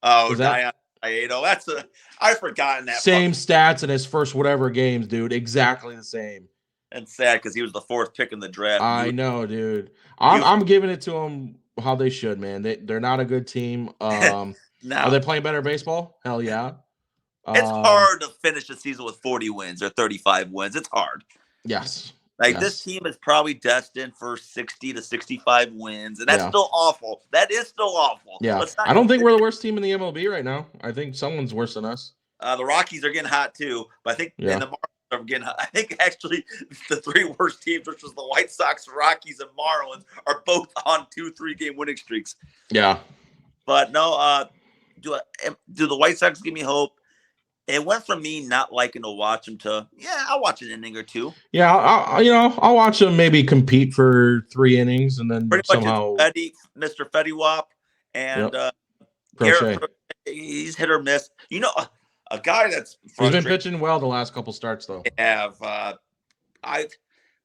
Oh, Dion Visaido. I've forgotten that. Same stats in his first whatever games, dude. Exactly the same. And sad because he was the 4th pick in the draft. I know, dude. I'm giving it to him how they should, man. They're not a good team. Are they playing better baseball? Hell yeah. It's hard to finish the season with 40 wins or 35 wins. It's hard. Yes. This team is probably destined for 60 to 65 wins, and that's still awful. That is still awful. Yeah. I don't think we're the worst team in the MLB right now. I think someone's worse than us. The Rockies are getting hot too, but I think and the Marlins are getting hot. I think actually the 3 worst teams, which was the White Sox, Rockies, and Marlins, are both on 2-3 game winning streaks. Yeah. But no, do the White Sox give me hope? It went from me not liking to watch them to, I'll watch an inning or 2. Yeah, I'll watch them maybe compete for 3 innings and then somehow. Mr. Fetty Wap and Garrett, he's hit or miss. A guy that's he's been pitching well the last couple starts though.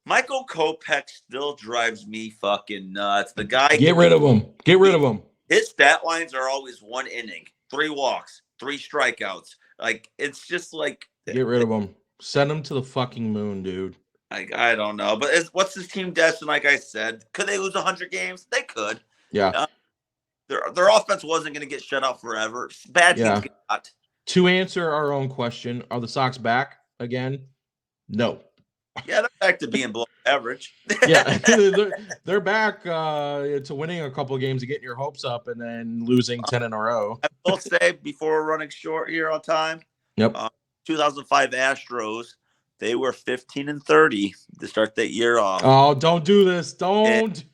Michael Kopech still drives me fucking nuts. The guy. Get rid of him. Get rid of him. His stat lines are always 1 inning, 3 walks, 3 strikeouts. Like, it's just like... Get rid of him. Send him to the fucking moon, dude. I don't know. But what's his team destined, like I said? Could they lose 100 games? They could. Yeah. Their offense wasn't going to get shut out forever. Bad teams get hot. To answer our own question, are the Sox back again? No. Yeah, they're back to being below average. Yeah, they're back to winning a couple of games and getting your hopes up and then losing 10 in a row. I will say, before we're running short here on time, 2005 Astros, they were 15-30 to start that year off. Oh, don't do this. Don't. And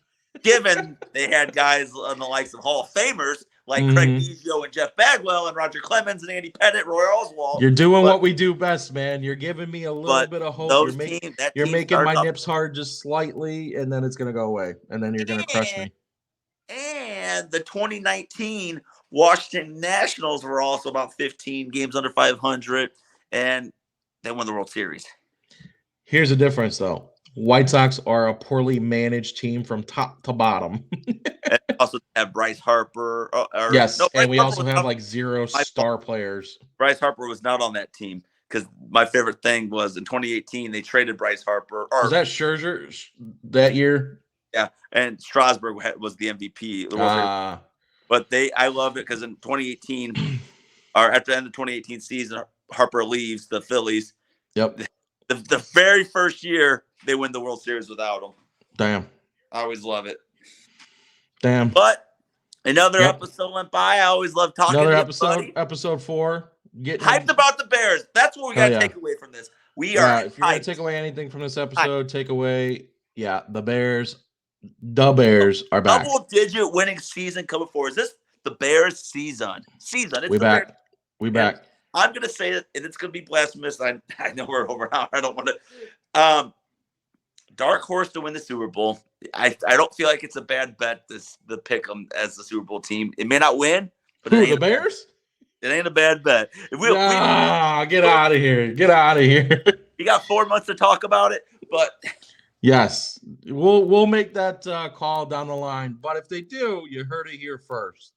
given they had guys on the likes of Hall of Famers like Craig Biggio and Jeff Bagwell and Roger Clemens and Andy Pettit, Roy Oswalt. You're doing what we do best, man. You're giving me a little bit of hope. You're making my nips hard just slightly, and then it's going to go away, and then you're going to crush me. And the 2019 Washington Nationals were also about 15 games under 500, and they won the World Series. Here's the difference, though. White Sox are a poorly managed team from top to bottom. And also have Bryce Harper. And we also have like 0 star players. Bryce Harper was not on that team because my favorite thing was in 2018 they traded Bryce Harper. Was that Scherzer that year? Yeah, and Strasburg was the MVP. But I love it because in 2018, or at the end of the 2018 season, Harper leaves the Phillies. Yep. The very first year, they win the World Series without him. Damn. I always love it. Damn. But another episode went by. I always love talking to everybody. Episode 4. Hyped about the Bears. That's what we got to take away from this. We are if you're going to take away anything from this episode, take away, the Bears. The Bears are back. Double-digit winning season coming forward. Is this the Bears season? It's we back. We back. I'm going to say it, and it's going to be blasphemous. I know we're over now. I don't want to. Dark horse to win the Super Bowl. I don't feel like it's a bad bet to pick them as the Super Bowl team. It may not win, but the Bears? It ain't a bad bet. Get out of here. Get out of here. You got 4 months to talk about it, but yes, we'll make that call down the line. But if they do, you heard it here first.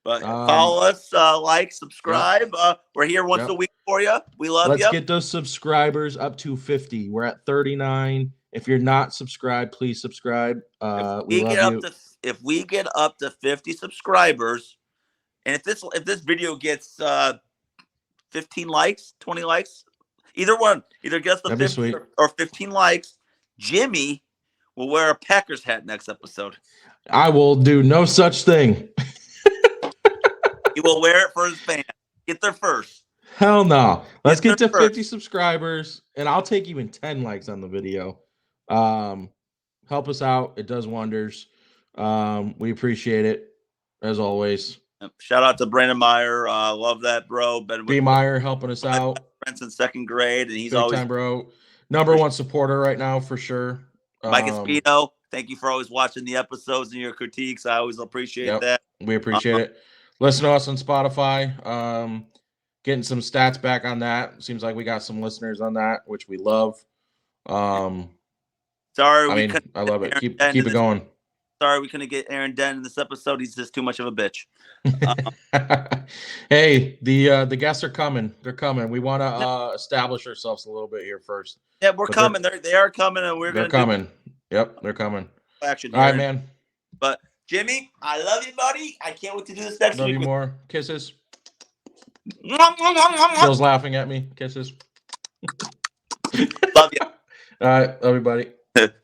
But follow us, like, subscribe. We're here once a week for you. We love you. Let's get those subscribers up to 50. We're at 39. If you're not subscribed, please subscribe. If we get up to 50 subscribers, and if this video gets 15 likes, 20 likes, either gets the 50 or 15 likes, Jimmy will wear a Packers hat next episode. I will do no such thing. He will wear it for his fans. Get there first. Hell no. Let's get to 50 subscribers, and I'll take even 10 likes on the video. Help us out. It does wonders. We appreciate it, as always. Shout out to Brandon Meyer. Love that, bro. B. Meyer helping us out. friend since second grade, and he's big always time, bro. Number one supporter right now for sure. Mike Espino, thank you for always watching the episodes and your critiques. I always appreciate that. We appreciate it. Listen to us on Spotify. Getting some stats back on that. Seems like we got some listeners on that, which we love. Sorry, I love it. Keep it going. Sorry, we couldn't get Aaron Dent in this episode. He's just too much of a bitch. Hey, the guests are coming. They're coming. We want to establish ourselves a little bit here first. Yeah, we're coming. They are coming, and they're coming. Yep, they're coming. Action. All right, man. But Jimmy, I love you, buddy. I can't wait to do this next week. Love you more. Kisses. Bill's laughing at me. Kisses. Love you. All right, love you, buddy.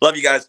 Love you guys.